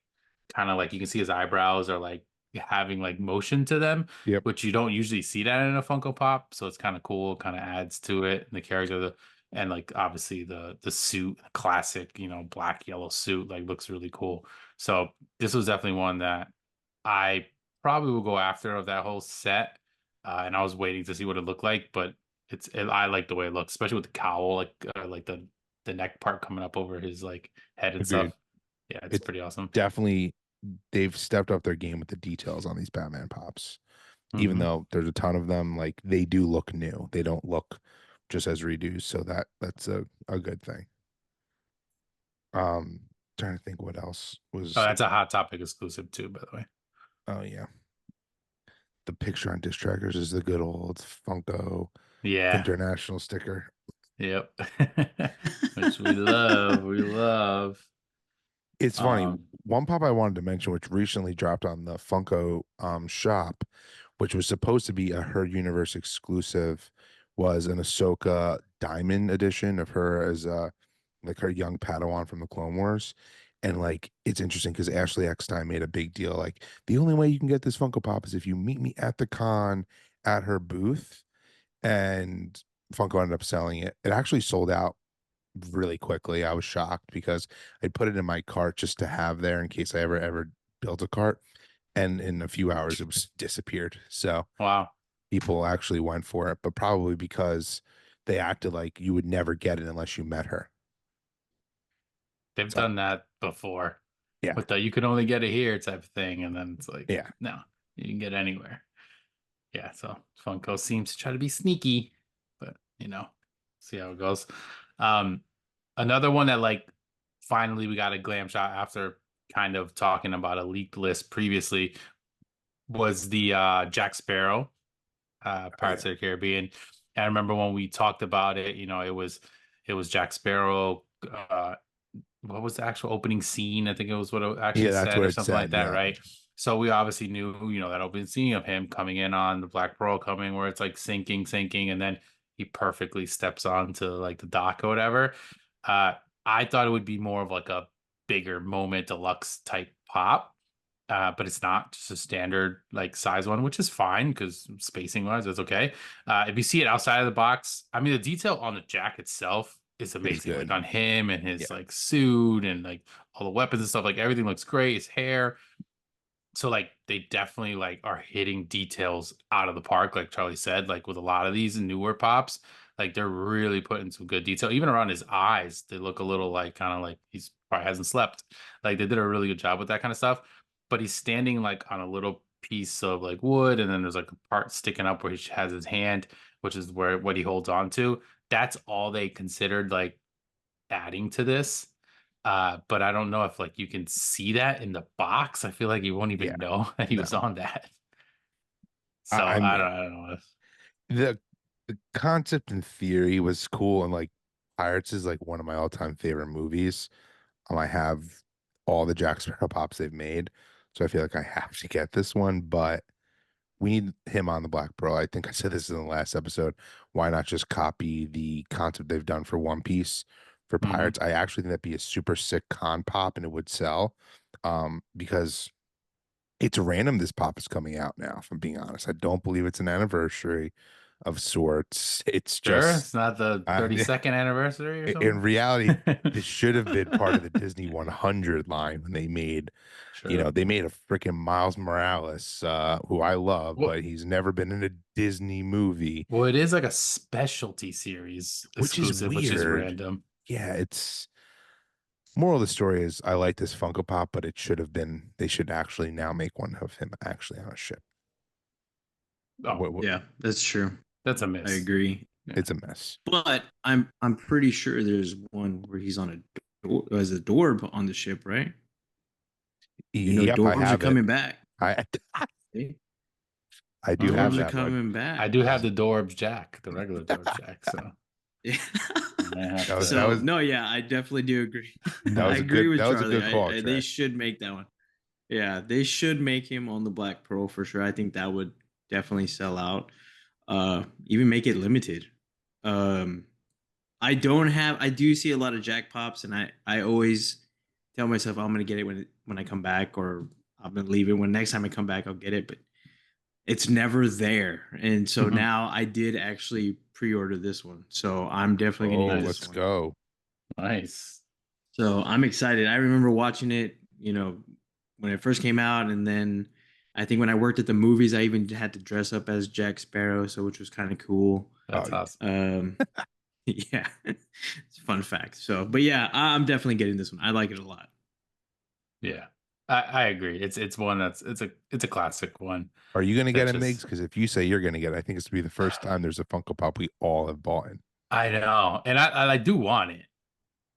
[SPEAKER 1] kind of like you can see his eyebrows are like having like motion to them,
[SPEAKER 2] Yep.
[SPEAKER 1] which you don't usually see that in a Funko Pop. So it's kind of cool, kind of adds to it. And the character, and like obviously the suit, the classic, black yellow suit, like looks really cool. So this was definitely one that I probably will go after of that whole set. And I was waiting to see what it looked like, but I like the way it looks, especially with the cowl, like the neck part coming up over his like head and
[SPEAKER 2] Agreed.
[SPEAKER 1] stuff. Yeah, it's
[SPEAKER 2] It's
[SPEAKER 1] pretty awesome.
[SPEAKER 2] definitely they've stepped up their game with the details on these Batman pops. Even
[SPEAKER 1] Hmm.
[SPEAKER 2] though there's a ton of them, like they do look new. They don't look just as redos. So that's a good thing. Trying to think what else
[SPEAKER 1] Oh,
[SPEAKER 2] was.
[SPEAKER 1] that's a Hot Topic exclusive too, by the way.
[SPEAKER 2] Oh yeah, the picture on disc trackers is the good old Funko
[SPEAKER 1] Yeah.
[SPEAKER 2] International sticker.
[SPEAKER 1] Yep. Which we love. We love.
[SPEAKER 2] It's funny.
[SPEAKER 1] Um,
[SPEAKER 2] One pop I wanted to mention, which recently dropped on the Funko shop, which was supposed to be a Her Universe exclusive, was an Ahsoka Diamond edition of her as like her young Padawan from the Clone Wars. And like it's interesting because Ashley Eckstein made a big deal. Like the only way you can get this Funko Pop is if you meet me at the con at her booth. And Funko ended up selling it. It actually sold out really quickly. I was shocked because I put it in my cart just to have there in case I ever built a cart. And in a few hours it was disappeared. So
[SPEAKER 1] wow.
[SPEAKER 2] people actually went for it, but probably because they acted like you would never get it unless you met her.
[SPEAKER 1] They've
[SPEAKER 2] So
[SPEAKER 1] done that before
[SPEAKER 2] yeah,
[SPEAKER 1] with the you can only get it here type of thing. And then it's like,
[SPEAKER 2] yeah.
[SPEAKER 1] no, you can get it anywhere. Yeah. So Funko seems to try to be sneaky, but see how it goes. Um, Another one that like finally we got a glam shot after kind of talking about a leaked list previously was the Jack Sparrow
[SPEAKER 2] Oh yeah.
[SPEAKER 1] Pirates of the Caribbean. And I remember when we talked about it, it was Jack Sparrow. What was the actual opening scene? I think it was what it actually
[SPEAKER 2] Yeah, that's
[SPEAKER 1] said
[SPEAKER 2] what
[SPEAKER 1] or
[SPEAKER 2] it
[SPEAKER 1] something like
[SPEAKER 2] said.
[SPEAKER 1] that,
[SPEAKER 2] Yeah.
[SPEAKER 1] right? So we obviously knew, that opening scene of him coming in on the Black Pearl coming where it's like sinking, and then he perfectly steps onto like the dock or whatever. Uh, I thought it would be more of like a bigger moment deluxe type pop. But it's not just a standard like size one, which is fine because spacing wise, that's okay. If you see it outside of the box, I mean, the detail on the jack itself is
[SPEAKER 2] It's
[SPEAKER 1] amazing. Like
[SPEAKER 2] good.
[SPEAKER 1] on him and his
[SPEAKER 2] Yeah.
[SPEAKER 1] like suit and like all the weapons and stuff, like everything looks great. His hair, so like they definitely like are hitting details out of the park, like Charlie said, like with a lot of these newer pops, like they're really putting some good detail. Even around his eyes, they look a little like kind of like he's probably hasn't slept. Like they did a really good job with that kind of stuff. But he's standing like on a little piece of like wood, and then there's like a part sticking up where he has his hand, which is where what he holds on to. That's all they considered like adding to this. But I don't know if like you can see that in the box. I feel like you won't
[SPEAKER 2] Yeah.
[SPEAKER 1] even know that he was
[SPEAKER 2] No.
[SPEAKER 1] on that. So
[SPEAKER 2] I
[SPEAKER 1] I
[SPEAKER 2] mean
[SPEAKER 1] don't, I don't know.
[SPEAKER 2] the concept and theory was cool, and like Pirates is like one of my all-time favorite movies. I have all the Jack Sparrow pops they've made, so I feel like I have to get this one. But we need him on the Black Pearl. I think I said this in the last episode. Why not just copy the concept they've done for One Piece for
[SPEAKER 1] Mhm.
[SPEAKER 2] Pirates. I actually think that'd be a super sick con pop and it would sell. Because it's random this pop is coming out now, if I'm being honest. I don't believe it's an anniversary of sorts. It's
[SPEAKER 1] Sure,
[SPEAKER 2] just
[SPEAKER 1] it's not the
[SPEAKER 2] uh,
[SPEAKER 1] 32nd anniversary or
[SPEAKER 2] in
[SPEAKER 1] something.
[SPEAKER 2] reality, this should have been part of the Disney 100 line when they made,
[SPEAKER 1] Sure.
[SPEAKER 2] they made a freaking Miles Morales, who I love,
[SPEAKER 1] Well,
[SPEAKER 2] but he's never been in a Disney movie,
[SPEAKER 1] well, it is like a specialty series
[SPEAKER 2] which is
[SPEAKER 1] exclusive, which is
[SPEAKER 2] weird.
[SPEAKER 1] random.
[SPEAKER 2] Yeah, it's moral of the story is I like this Funko Pop, but it should have been they should actually now make one of him actually on a ship.
[SPEAKER 1] Oh,
[SPEAKER 2] What
[SPEAKER 3] Yeah, that's true.
[SPEAKER 1] that's a
[SPEAKER 3] I
[SPEAKER 1] miss.
[SPEAKER 3] agree.
[SPEAKER 1] Yeah.
[SPEAKER 2] it's a mess.
[SPEAKER 3] But I'm pretty sure there's one where he's on a door, as a Dorb on the ship, right? You know,
[SPEAKER 2] Yep, I
[SPEAKER 3] Dorbs are
[SPEAKER 2] have it.
[SPEAKER 3] coming back.
[SPEAKER 2] I
[SPEAKER 3] See?
[SPEAKER 2] I do
[SPEAKER 1] I
[SPEAKER 2] have
[SPEAKER 1] have
[SPEAKER 3] Dorbs are
[SPEAKER 1] the
[SPEAKER 2] that mug.
[SPEAKER 3] coming
[SPEAKER 1] I
[SPEAKER 3] back.
[SPEAKER 1] do have the Dorbs Jack, the regular Dorbs Jack. So
[SPEAKER 3] Yeah.
[SPEAKER 1] I have
[SPEAKER 2] That was that
[SPEAKER 1] to.
[SPEAKER 3] So
[SPEAKER 2] was
[SPEAKER 3] no, yeah, I definitely do agree.
[SPEAKER 2] that
[SPEAKER 3] I
[SPEAKER 2] was a
[SPEAKER 3] agree
[SPEAKER 2] good
[SPEAKER 3] with
[SPEAKER 2] that was a
[SPEAKER 3] Charlie.
[SPEAKER 2] good call,
[SPEAKER 3] They
[SPEAKER 2] Trey.
[SPEAKER 3] should make that one. Yeah, they should make him on the Black Pearl for sure. I think that would definitely sell out. Even make it limited. Um, I do see a lot of Jack Pops, and I always tell myself I'm gonna get it when I come back, or I'm gonna leave it when next time I come back I'll get it, but it's never there. And so
[SPEAKER 1] Mhm.
[SPEAKER 3] now I did actually pre-order this one, so I'm definitely gonna
[SPEAKER 2] Oh,
[SPEAKER 3] get
[SPEAKER 1] Nice.
[SPEAKER 3] this
[SPEAKER 2] let's
[SPEAKER 3] one.
[SPEAKER 2] go.
[SPEAKER 1] Nice.
[SPEAKER 3] So I'm excited. I remember watching it, when it first came out, and then I think when I worked at the movies, I even had to dress up as Jack Sparrow, so which was kind of cool.
[SPEAKER 2] Oh,
[SPEAKER 1] That's awesome.
[SPEAKER 3] Um, yeah, it's a fun fact. So, but yeah, I'm definitely getting this one. I like it a lot.
[SPEAKER 1] Yeah. I agree. It's one it's a classic one
[SPEAKER 2] are you gonna
[SPEAKER 1] that
[SPEAKER 2] get a Migs?
[SPEAKER 1] just
[SPEAKER 2] Because if you say you're gonna get it, I think it's gonna be the first time there's a Funko Pop we all have bought.
[SPEAKER 1] I know. And I do want it.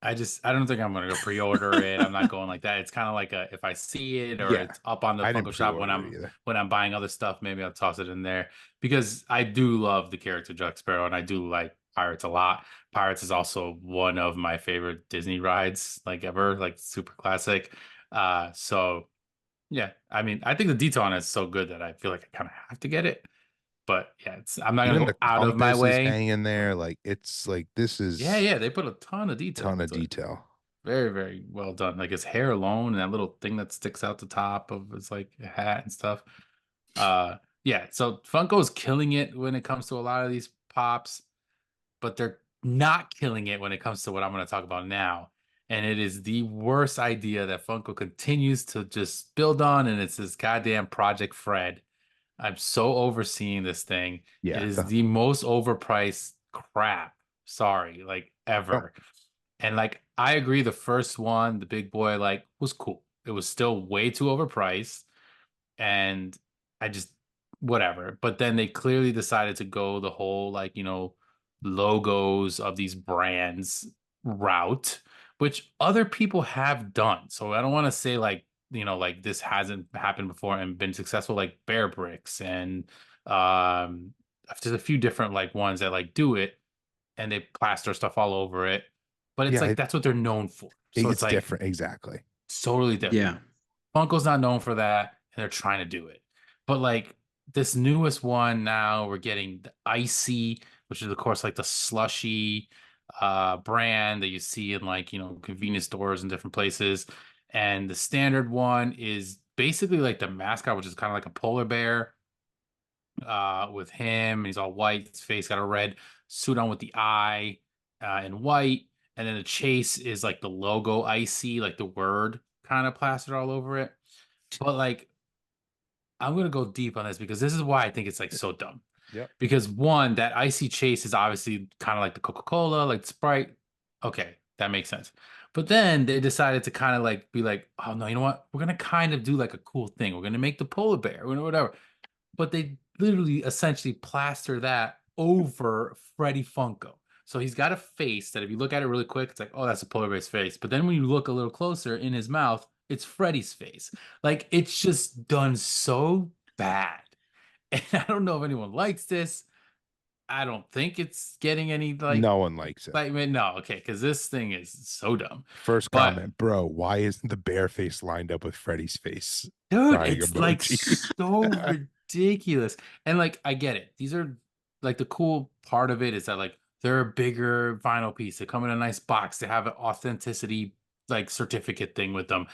[SPEAKER 1] I don't think I'm gonna go pre-order it. I'm not going like that. It's kind of like a if I see it or
[SPEAKER 2] Yeah,
[SPEAKER 1] it's up on the
[SPEAKER 2] I didn't
[SPEAKER 1] Funko shop
[SPEAKER 2] pre-order it either.
[SPEAKER 1] when I'm buying other stuff, maybe I'll toss it in there because I do love the character Jack Sparrow and I do like Pirates a lot. Pirates is also one of my favorite Disney rides like ever, like super classic. So yeah, I mean, I think the detail on it is so good that I feel like I kind of have to get it. But yeah, I'm not gonna
[SPEAKER 2] Even the
[SPEAKER 1] go out of my
[SPEAKER 2] compass is
[SPEAKER 1] way.
[SPEAKER 2] hanging there. Like it's like this
[SPEAKER 1] Yeah,
[SPEAKER 2] is
[SPEAKER 1] yeah, they put a ton of detail
[SPEAKER 2] ton of
[SPEAKER 1] into it.
[SPEAKER 2] detail.
[SPEAKER 1] Very, very well done. Like his hair alone and that little thing that sticks out the top of his like hat and stuff. Yeah, so Funko's killing it when it comes to a lot of these pops, but they're not killing it when it comes to what I'm going to talk about now. And it is the worst idea that Funko continues to just build on, and it's this goddamn Project Fred. I'm so overseeing this thing. It
[SPEAKER 2] Yeah.
[SPEAKER 1] is the most overpriced crap. Sorry, like
[SPEAKER 2] No,
[SPEAKER 1] ever. And like I agree, the first one, the big boy, like was cool. It was still way too overpriced, and I just whatever. But then they clearly decided to go the whole like logos of these brands route, which other people have done. So I don't want to say like like this hasn't happened before and been successful, like Bear Bricks and um there's a few different like ones that like do it and they plaster stuff all over it. But it's
[SPEAKER 2] yeah,
[SPEAKER 1] like that's what they're known for. So it's
[SPEAKER 2] it's
[SPEAKER 1] like
[SPEAKER 2] different. Exactly.
[SPEAKER 1] totally different.
[SPEAKER 3] Yeah.
[SPEAKER 1] Funko's not known for that, and they're trying to do it. But like this newest one now, we're getting the icy, which is of course like the slushy brand that you see in like convenience stores and different places. And the standard one is basically like the mascot, which is kind of like a polar bear with him, and he's all white. His face got a red suit on with the eye in white, and then the chase is like the logo icy, like the word kind of plastered all over it. But like, I'm gonna go deep on this because this is why I think it's like so dumb.
[SPEAKER 2] Yep.
[SPEAKER 1] Because one, that icy chase is obviously kind of like the Coca-Cola, like Sprite. Okay, that makes sense. But then they decided to kind of like be like, oh no, you know what? We're gonna kind of do like a cool thing. We're gonna make the polar bear, whatever. But they literally essentially plaster that over Freddy Funko. So he's got a face that if you look at it really quick, it's like, oh, that's a polar bear's face. But then when you look a little closer in his mouth, it's Freddy's face. Like it's just done so bad. And I don't know if anyone likes this. I don't think it's getting any like
[SPEAKER 2] No one likes it.
[SPEAKER 1] excitement. No, okay, because this thing is so dumb.
[SPEAKER 2] First
[SPEAKER 1] But
[SPEAKER 2] comment, bro. Why isn't the bear face lined up with Freddy's face?
[SPEAKER 1] dude,
[SPEAKER 2] Crying
[SPEAKER 1] it's like
[SPEAKER 2] emoji.
[SPEAKER 1] so ridiculous. And like I get it. These are like the cool part of it is that like They're a bigger vinyl piece. They come in a nice box. They have an authenticity like certificate thing with them.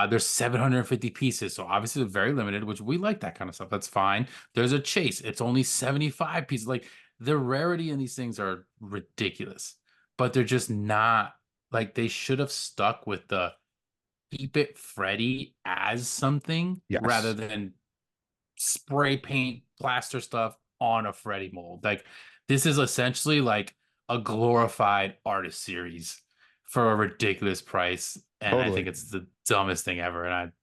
[SPEAKER 1] There's 750 pieces, so obviously they're very limited, which we like that kind of stuff. That's fine. There's a chase. It's only 75 pieces. Like the rarity in these things are ridiculous, but they're just not like they should have stuck with the keep it Freddy as something rather
[SPEAKER 2] Yes,
[SPEAKER 1] than spray paint plaster stuff on a Freddy mold. Like this is essentially like a glorified artist series for a ridiculous price, and I think
[SPEAKER 2] totally.
[SPEAKER 1] it's the dumbest thing ever. And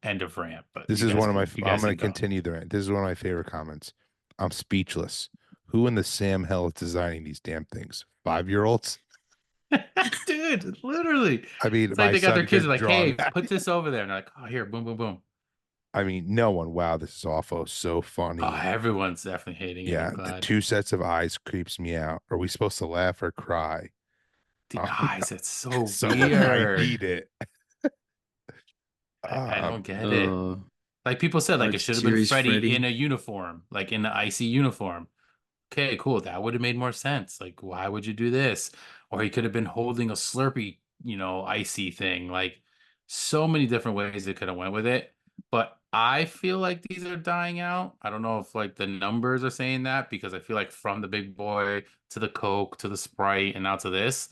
[SPEAKER 1] end of rant. But
[SPEAKER 2] This is one of my.
[SPEAKER 1] you
[SPEAKER 2] I'm
[SPEAKER 1] guys
[SPEAKER 2] going
[SPEAKER 1] can
[SPEAKER 2] to
[SPEAKER 1] go.
[SPEAKER 2] continue the rant. This is one of my favorite comments. I'm speechless. Who in the Sam hell is designing these damn things? 5-year-olds?
[SPEAKER 1] Dude, literally.
[SPEAKER 2] I mean,
[SPEAKER 1] It's like
[SPEAKER 2] my
[SPEAKER 1] they got their
[SPEAKER 2] son
[SPEAKER 1] kids
[SPEAKER 2] could
[SPEAKER 1] like,
[SPEAKER 2] draw
[SPEAKER 1] hey,
[SPEAKER 2] that.
[SPEAKER 1] put this over there. And they're like, oh, here, boom, boom, boom.
[SPEAKER 2] I mean, no one. Wow, this is awful. So
[SPEAKER 1] Oh,
[SPEAKER 2] funny.
[SPEAKER 1] everyone's definitely hating it.
[SPEAKER 2] Yeah,
[SPEAKER 1] I'm
[SPEAKER 2] the
[SPEAKER 1] glad.
[SPEAKER 2] 2 sets of eyes creeps me out. Are we supposed to laugh or cry?
[SPEAKER 1] The
[SPEAKER 2] Oh, no.
[SPEAKER 1] eyes, it's so
[SPEAKER 2] Someone might
[SPEAKER 1] weird.
[SPEAKER 2] need it.
[SPEAKER 1] I
[SPEAKER 2] Um,
[SPEAKER 1] don't get it.
[SPEAKER 3] Uh,
[SPEAKER 1] Like people said, like it
[SPEAKER 3] Art
[SPEAKER 1] should have been
[SPEAKER 3] series
[SPEAKER 1] Freddy in
[SPEAKER 3] Freddy.
[SPEAKER 1] a uniform, like in the icy uniform. Okay, cool. That would have made more sense. Like, why would you do this? Or he could have been holding a Slurpee, icy thing. Like, so many different ways they could have went with it. But I feel like these are dying out. I don't know if like the numbers are saying that because I feel like from the big boy to the Coke to the Sprite and now to this,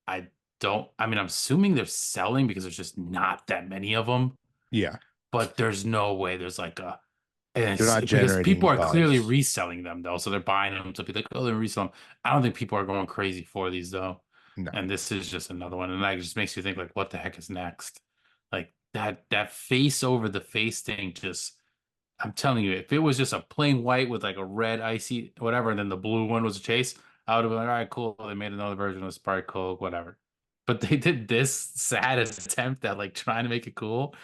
[SPEAKER 1] I I mean, I'm assuming they're selling because there's just not that many of them,
[SPEAKER 2] yeah,
[SPEAKER 1] but there's no way there's like a and
[SPEAKER 2] they're
[SPEAKER 1] it's
[SPEAKER 2] not
[SPEAKER 1] because people
[SPEAKER 2] generating
[SPEAKER 1] are clearly
[SPEAKER 2] buzz.
[SPEAKER 1] reselling them though, so they're buying them to be like, oh, they're reselling them. I don't think people are going crazy for these though.
[SPEAKER 2] No,
[SPEAKER 1] And this is just another one, and that just makes you think like, what the heck is next? Like that face over the face thing just I'm telling you, if it was just a plain white with like a red icy whatever, and then the blue one was a chase, I would have been like, all right, cool. They made another version of Sprite Coke, whatever. But they did this sad attempt at like trying to make it cool.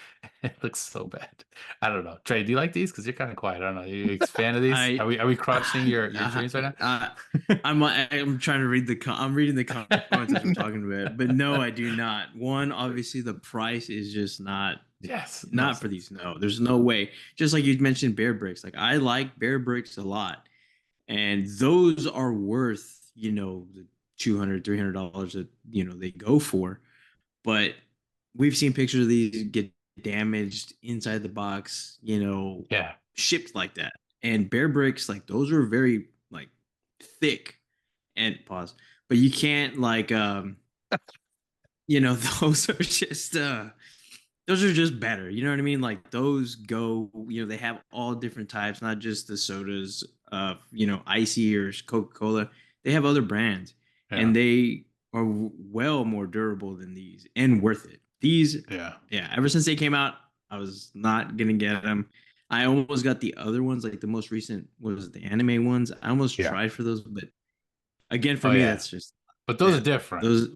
[SPEAKER 1] It looks so bad. I don't know. Trey, do you like these? Because you're kind of quiet. I don't know. You a fan of these?
[SPEAKER 3] I,
[SPEAKER 1] Are we crushing your
[SPEAKER 3] uh,
[SPEAKER 1] dreams right
[SPEAKER 3] uh,
[SPEAKER 1] now?
[SPEAKER 3] I'm trying to read I'm reading the comments as we're
[SPEAKER 2] no,
[SPEAKER 3] talking about it, but no, I do not. One, obviously, the price is just
[SPEAKER 1] Yes, no
[SPEAKER 3] not for
[SPEAKER 1] sense.
[SPEAKER 3] these. No, there's no way. Just like you mentioned, Bear Bricks. Like I like Bear Bricks a lot, and those are worth the $200 $300 that they go for. But we've seen pictures of these get damaged inside the box,
[SPEAKER 1] Yeah.
[SPEAKER 3] shipped like that. And Bear Bricks, like those are very like thick and pause. But you can't like those are just better. You know what I mean? Like those go, they have all different types, not just the sodas of, icy or Coca-Cola. They have other brands
[SPEAKER 1] Yeah.
[SPEAKER 3] and they are well more durable than these and worth it. These,
[SPEAKER 1] Yeah.
[SPEAKER 3] yeah, ever since they came out, I was not gonna get them. I almost got the other ones, like the most recent, what was it, the anime ones. I almost
[SPEAKER 2] yeah,
[SPEAKER 3] tried for those, but again, for
[SPEAKER 1] Oh
[SPEAKER 3] me,
[SPEAKER 1] yeah.
[SPEAKER 3] that's just
[SPEAKER 1] But those are
[SPEAKER 3] that.
[SPEAKER 1] different.
[SPEAKER 3] Those,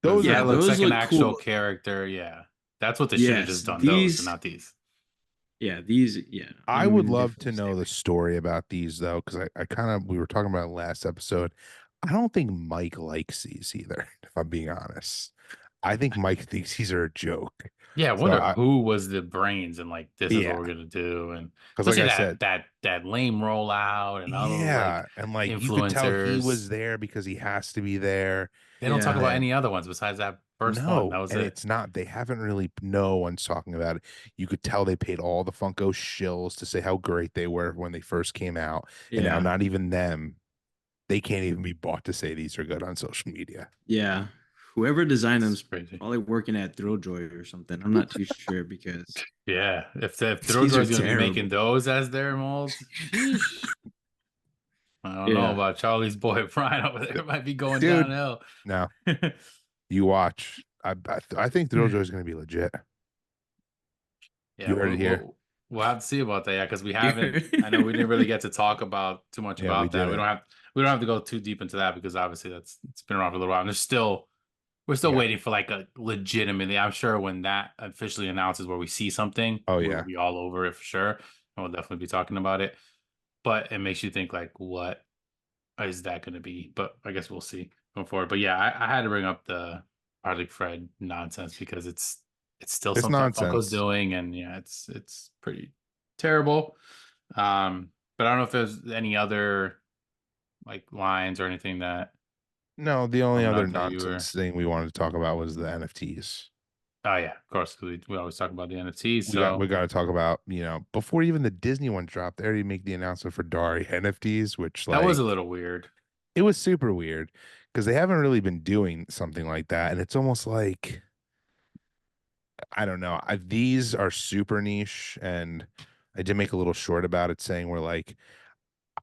[SPEAKER 1] Because
[SPEAKER 2] those are
[SPEAKER 3] yeah,
[SPEAKER 1] that looks
[SPEAKER 3] those
[SPEAKER 1] like an
[SPEAKER 3] look
[SPEAKER 1] actual
[SPEAKER 3] cool.
[SPEAKER 1] character. Yeah. That's what they should have
[SPEAKER 3] Yes,
[SPEAKER 1] just done those and
[SPEAKER 3] these,
[SPEAKER 1] not these.
[SPEAKER 3] yeah, these, yeah,
[SPEAKER 2] I
[SPEAKER 3] I'm
[SPEAKER 2] would
[SPEAKER 3] in a
[SPEAKER 2] love
[SPEAKER 3] different
[SPEAKER 2] to know the
[SPEAKER 3] state.
[SPEAKER 2] story about these though, because I kind of we were talking about it last episode. I don't think Mike likes these either, if I'm being honest. I think Mike thinks these are a joke.
[SPEAKER 1] Yeah, I
[SPEAKER 2] So
[SPEAKER 1] wonder who was the brains and like this is what
[SPEAKER 2] yeah,
[SPEAKER 1] we're gonna do, and
[SPEAKER 2] because like
[SPEAKER 1] especially
[SPEAKER 2] I
[SPEAKER 1] that
[SPEAKER 2] said,
[SPEAKER 1] that lame rollout and all those like
[SPEAKER 2] yeah, and like you could tell he
[SPEAKER 1] influencers.
[SPEAKER 2] was there because he has to be there,
[SPEAKER 1] They don't talk
[SPEAKER 2] and
[SPEAKER 3] Yeah,
[SPEAKER 1] about
[SPEAKER 2] then
[SPEAKER 1] any other ones besides that first one.
[SPEAKER 2] no,
[SPEAKER 1] That was
[SPEAKER 2] and
[SPEAKER 1] it.
[SPEAKER 2] it's not. They haven't really. No one's talking about it. You could tell they paid all the Funko shills to say how great they were when they first came out, and now
[SPEAKER 3] yeah,
[SPEAKER 2] not even them. They can't even be bought to say these are good on social media.
[SPEAKER 3] yeah. Whoever designed
[SPEAKER 1] It's
[SPEAKER 3] them's
[SPEAKER 1] crazy.
[SPEAKER 3] probably working at Thrilljoy or something. I'm not too sure because
[SPEAKER 1] Yeah, if
[SPEAKER 3] these
[SPEAKER 1] Thrilljoy
[SPEAKER 3] are
[SPEAKER 1] is gonna be making
[SPEAKER 3] terrible.
[SPEAKER 1] those as their molds, sheesh. I don't know
[SPEAKER 3] Yeah,
[SPEAKER 1] about Charlie's boy Brian over there. It might be going
[SPEAKER 2] Dude,
[SPEAKER 1] downhill.
[SPEAKER 2] no, you watch. I think Thrilljoy is going to be legit.
[SPEAKER 1] Yeah,
[SPEAKER 2] You heard
[SPEAKER 1] we'll,
[SPEAKER 2] it here.
[SPEAKER 1] we'll we'll have to see about that. Yeah, because we haven't. I know we didn't really
[SPEAKER 3] yeah,
[SPEAKER 1] get to talk about too much
[SPEAKER 2] Yeah, we
[SPEAKER 1] about that.
[SPEAKER 2] didn't.
[SPEAKER 1] We don't have to go too deep into that because obviously it's been around for a little while. And we're still
[SPEAKER 2] Yeah.
[SPEAKER 1] waiting for like a legitimately. I'm sure when that officially announces where we see something,
[SPEAKER 2] Oh
[SPEAKER 1] we'll
[SPEAKER 2] yeah.
[SPEAKER 1] be all over it for sure, and we'll definitely be talking about it. But it makes you think like, what is that going to be? But I guess we'll see going forward. But yeah, I had to bring up the Harley Fred nonsense because it's still
[SPEAKER 2] It's
[SPEAKER 1] something Funko's
[SPEAKER 2] nonsense.
[SPEAKER 1] doing, and yeah, it's pretty terrible. But I don't know if there's any other like lines or anything that
[SPEAKER 2] No, the only
[SPEAKER 1] coming
[SPEAKER 2] other
[SPEAKER 1] out that you were?
[SPEAKER 2] nonsense thing we wanted to talk about was the NFTs.
[SPEAKER 1] Oh yeah, of course. We always talk about the NFTs.
[SPEAKER 2] We
[SPEAKER 1] So
[SPEAKER 2] got to talk about, before even the Disney one dropped, they already make the announcement for Daria NFTs, which
[SPEAKER 1] that was a
[SPEAKER 2] like
[SPEAKER 1] little weird.
[SPEAKER 2] it was super weird because they haven't really been doing something like that, and it's almost like I don't know. These are super niche, and I did make a little short about it, saying we're like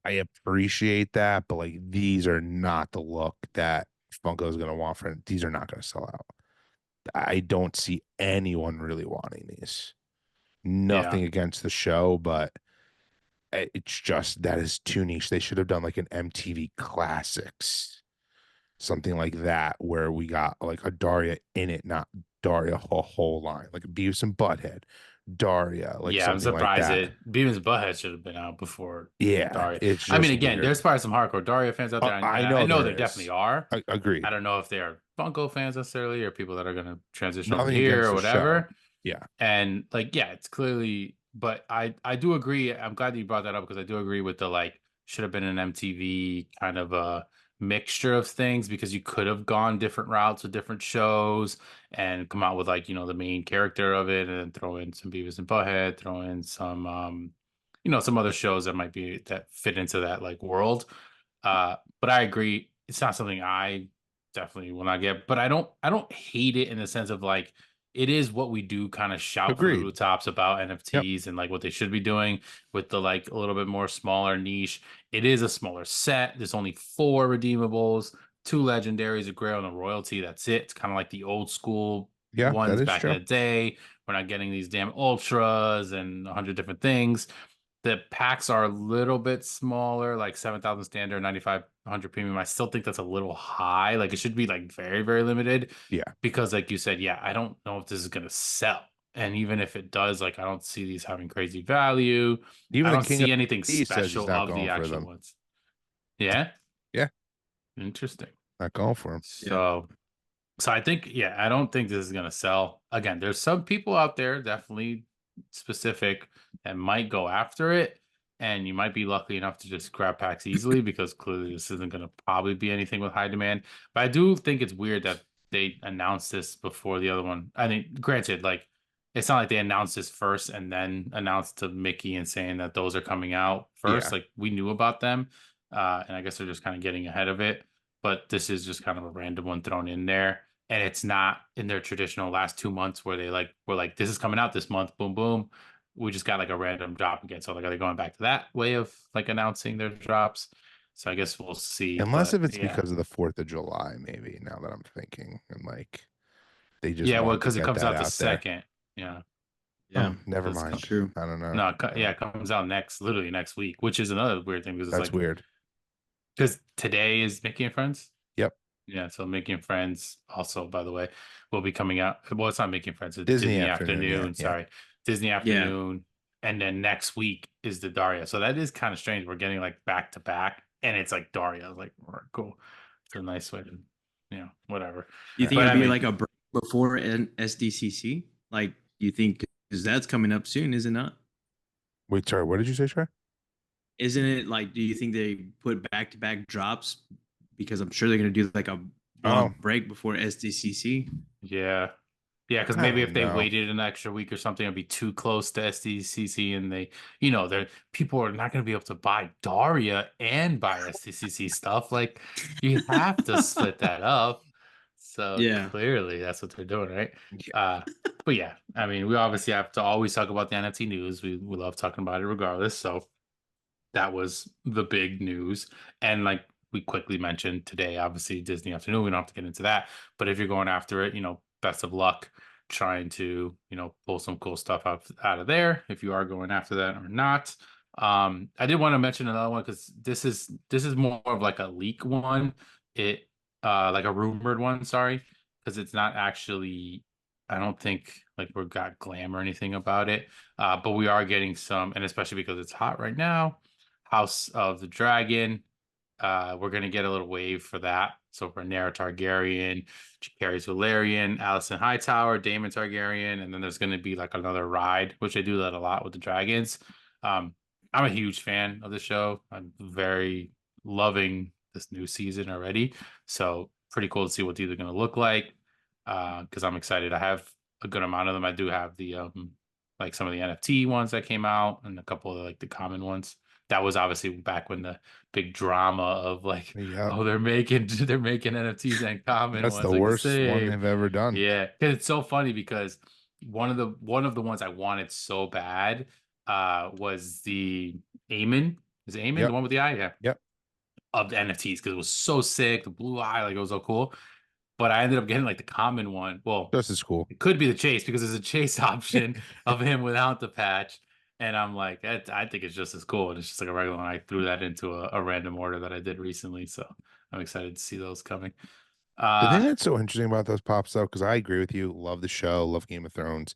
[SPEAKER 2] I appreciate that, but like these are not the look that Funko is gonna want for. These are not gonna sell out. I don't see anyone really wanting these.
[SPEAKER 1] Yeah.
[SPEAKER 2] Nothing against the show, but it's just that is too niche. They should have done like an MTV Classics, something like that, where we got like a Daria in it, not Daria a whole line, like a Beavis and Butthead, Daria, like
[SPEAKER 1] Yeah, I'm
[SPEAKER 2] something like
[SPEAKER 1] surprised
[SPEAKER 2] that.
[SPEAKER 1] it Beavis and Butthead should have been out before
[SPEAKER 2] Yeah,
[SPEAKER 1] Daria.
[SPEAKER 2] it's
[SPEAKER 1] I mean,
[SPEAKER 2] just
[SPEAKER 1] again,
[SPEAKER 2] weird.
[SPEAKER 1] there's probably some hardcore Daria fans out there, and
[SPEAKER 2] I
[SPEAKER 1] I
[SPEAKER 2] know
[SPEAKER 1] know there
[SPEAKER 2] there
[SPEAKER 1] definitely
[SPEAKER 2] is.
[SPEAKER 1] are. I
[SPEAKER 2] Agreed.
[SPEAKER 1] don't know if they are Funko fans necessarily or people that are going to transition over
[SPEAKER 2] Nothing
[SPEAKER 1] here
[SPEAKER 2] against
[SPEAKER 1] or
[SPEAKER 2] the show.
[SPEAKER 1] whatever.
[SPEAKER 2] Yeah.
[SPEAKER 1] And like, yeah, it's clearly, but I do agree. I'm glad that you brought that up because I do agree with the like should have been an MTV kind of a mixture of things because you could have gone different routes with different shows and come out with like, the main character of it and then throw in some Beavis and Butthead, throw in some some other shows that might be that fit into that like world. But I agree, it's not something I definitely will not get, but I don't hate it in the sense of like it is what we do kind of shout from the
[SPEAKER 2] Agreed.
[SPEAKER 1] rooftops about
[SPEAKER 2] Yep.
[SPEAKER 1] NFTs and like what they should be doing with the like a little bit more smaller niche. It is a smaller set. There's only four redeemables, two legendaries, a grail, and a royalty. That's it. It's kind of like the old school
[SPEAKER 2] Yeah, that
[SPEAKER 1] ones
[SPEAKER 2] is
[SPEAKER 1] back in
[SPEAKER 2] true.
[SPEAKER 1] the day. We're not getting these damn ultras and 100 different things. The packs are a little bit smaller, like 7,000 standard, 9,500 premium. I still think that's a little high. Like it should be like very, very limited
[SPEAKER 2] Yeah.
[SPEAKER 1] because, like you said, yeah, I don't know if this is going to sell. And even if it does, like I don't see these having crazy value. I
[SPEAKER 2] Even the
[SPEAKER 1] don't
[SPEAKER 2] King of
[SPEAKER 1] see anything
[SPEAKER 2] the says he's
[SPEAKER 1] special
[SPEAKER 2] not
[SPEAKER 1] of
[SPEAKER 2] going
[SPEAKER 1] the
[SPEAKER 2] for
[SPEAKER 1] actual
[SPEAKER 2] them.
[SPEAKER 1] ones. Yeah,
[SPEAKER 2] Yeah,
[SPEAKER 1] interesting.
[SPEAKER 2] not going for him.
[SPEAKER 3] Yeah.
[SPEAKER 1] So I think, yeah, I don't think this is gonna sell. Again, there's some people out there, definitely specific, that might go after it, and you might be lucky enough to just grab packs easily because clearly this isn't gonna probably be anything with high demand. But I do think it's weird that they announced this before the other one. I mean, granted, like it's not like they announced this first and then announced to Mickey and saying that those are coming out first.
[SPEAKER 2] Yeah.
[SPEAKER 1] Like we knew about them, and I guess they're just kind of getting ahead of it. But this is just kind of a random one thrown in there and it's not in their traditional last 2 months where they like were like this is coming out this month, boom boom. We just got like a random drop again. So like are they going back to that way of like announcing their drops? So I guess we'll see.
[SPEAKER 2] Unless
[SPEAKER 1] But
[SPEAKER 2] if it's
[SPEAKER 1] yeah.
[SPEAKER 2] because of the 4th of July, maybe, now that I'm thinking. And like they just
[SPEAKER 1] Yeah, well,
[SPEAKER 2] wanted to
[SPEAKER 1] because it
[SPEAKER 2] get
[SPEAKER 1] comes
[SPEAKER 2] that
[SPEAKER 1] out the
[SPEAKER 2] out there.
[SPEAKER 1] second. Yeah.
[SPEAKER 3] Yeah,
[SPEAKER 2] Oh, never
[SPEAKER 3] that's
[SPEAKER 2] mind.
[SPEAKER 3] true.
[SPEAKER 2] I don't know.
[SPEAKER 1] No, yeah, it comes out literally next week, which is another weird thing because it's
[SPEAKER 2] That's
[SPEAKER 1] like
[SPEAKER 2] weird.
[SPEAKER 1] because today is Mickey and Friends.
[SPEAKER 2] Yep.
[SPEAKER 1] Yeah, so Making Friends also, by the way, will be coming out. Well, it's not Making Friends, it's
[SPEAKER 2] Disney
[SPEAKER 1] Disney
[SPEAKER 2] afternoon. Yeah.
[SPEAKER 1] Afternoon.
[SPEAKER 2] Yeah.
[SPEAKER 1] Sorry, Disney
[SPEAKER 3] Yeah.
[SPEAKER 1] Afternoon, and then next week is the Daria. So that is kind of strange. We're getting like back to back, and it's like Daria. I was like, all right, cool. It's a nice way to, whatever.
[SPEAKER 3] Do you think
[SPEAKER 1] But
[SPEAKER 3] it'll
[SPEAKER 1] I
[SPEAKER 3] be
[SPEAKER 1] mean,
[SPEAKER 3] like a break before an SDCC? Like, do you think because that's coming up soon, is it not?
[SPEAKER 2] Wait, sorry. What did you say, Trey?
[SPEAKER 3] Isn't it like? Do you think they put back to back drops? Because I'm sure they're gonna do like a
[SPEAKER 2] Oh,
[SPEAKER 3] long break before SDCC.
[SPEAKER 1] yeah. Yeah, because
[SPEAKER 2] I
[SPEAKER 1] maybe
[SPEAKER 2] don't
[SPEAKER 1] if they
[SPEAKER 2] know.
[SPEAKER 1] waited an extra week or something, it'd be too close to SDCC, and they're people are not going to be able to buy Daria and buy SDCC stuff. Like you have to split that up. So
[SPEAKER 3] Yeah.
[SPEAKER 1] clearly, that's what they're doing, right?
[SPEAKER 2] Yeah.
[SPEAKER 1] Uh, but yeah, I mean, we obviously have to always talk about the NFT news. We love talking about it regardless. So that was the big news. And like we quickly mentioned today, obviously Disney Afternoon, we don't have to get into that. But if you're going after it, best of luck trying to, pull some cool stuff out of there if you are going after that or not. I did want to mention another one because this is more of like a leak one. It like a rumored one, sorry, because it's not actually I don't think like we've got glam or anything about it. But we are getting some, and especially because it's hot right now. House of the Dragon. We're gonna get a little wave for that. So for Rhaenyra Targaryen, Jacaerys Valerian, Alicent Hightower, Daemon Targaryen, and then there's gonna be like another ride, which they do that a lot with the dragons. Um, I'm a huge fan of the show. I'm very loving this new season already. So pretty cool to see what these are going to look like. Because I'm excited. I have a good amount of them. I do have the like some of the NFT ones that came out and a couple of like the common ones. That was obviously back when the big drama of like,
[SPEAKER 2] Yep.
[SPEAKER 1] oh, they're making NFTs and common
[SPEAKER 2] That's
[SPEAKER 1] ones
[SPEAKER 2] the
[SPEAKER 1] like the
[SPEAKER 2] worst one
[SPEAKER 1] same.
[SPEAKER 2] they've ever done.
[SPEAKER 1] Yeah, 'cause it's so funny because one of the ones I wanted so bad was the Amen. Is it Amen? The
[SPEAKER 2] Yep.
[SPEAKER 1] one with the eye? Yeah.
[SPEAKER 2] Yep.
[SPEAKER 1] Of the NFTs because it was so sick, the blue eye, like it was so cool. But I ended up getting like the common one. Well,
[SPEAKER 2] Just as cool.
[SPEAKER 1] it could be the chase because there's a chase option of him without the patch. And I'm like, I think it's just as cool. And it's just like a regular one. I threw that into a random order that I did recently. So I'm excited to see those coming.
[SPEAKER 2] The thing
[SPEAKER 1] Uh,
[SPEAKER 2] that's so interesting about those pops up, because I agree with you, love the show, love Game of Thrones.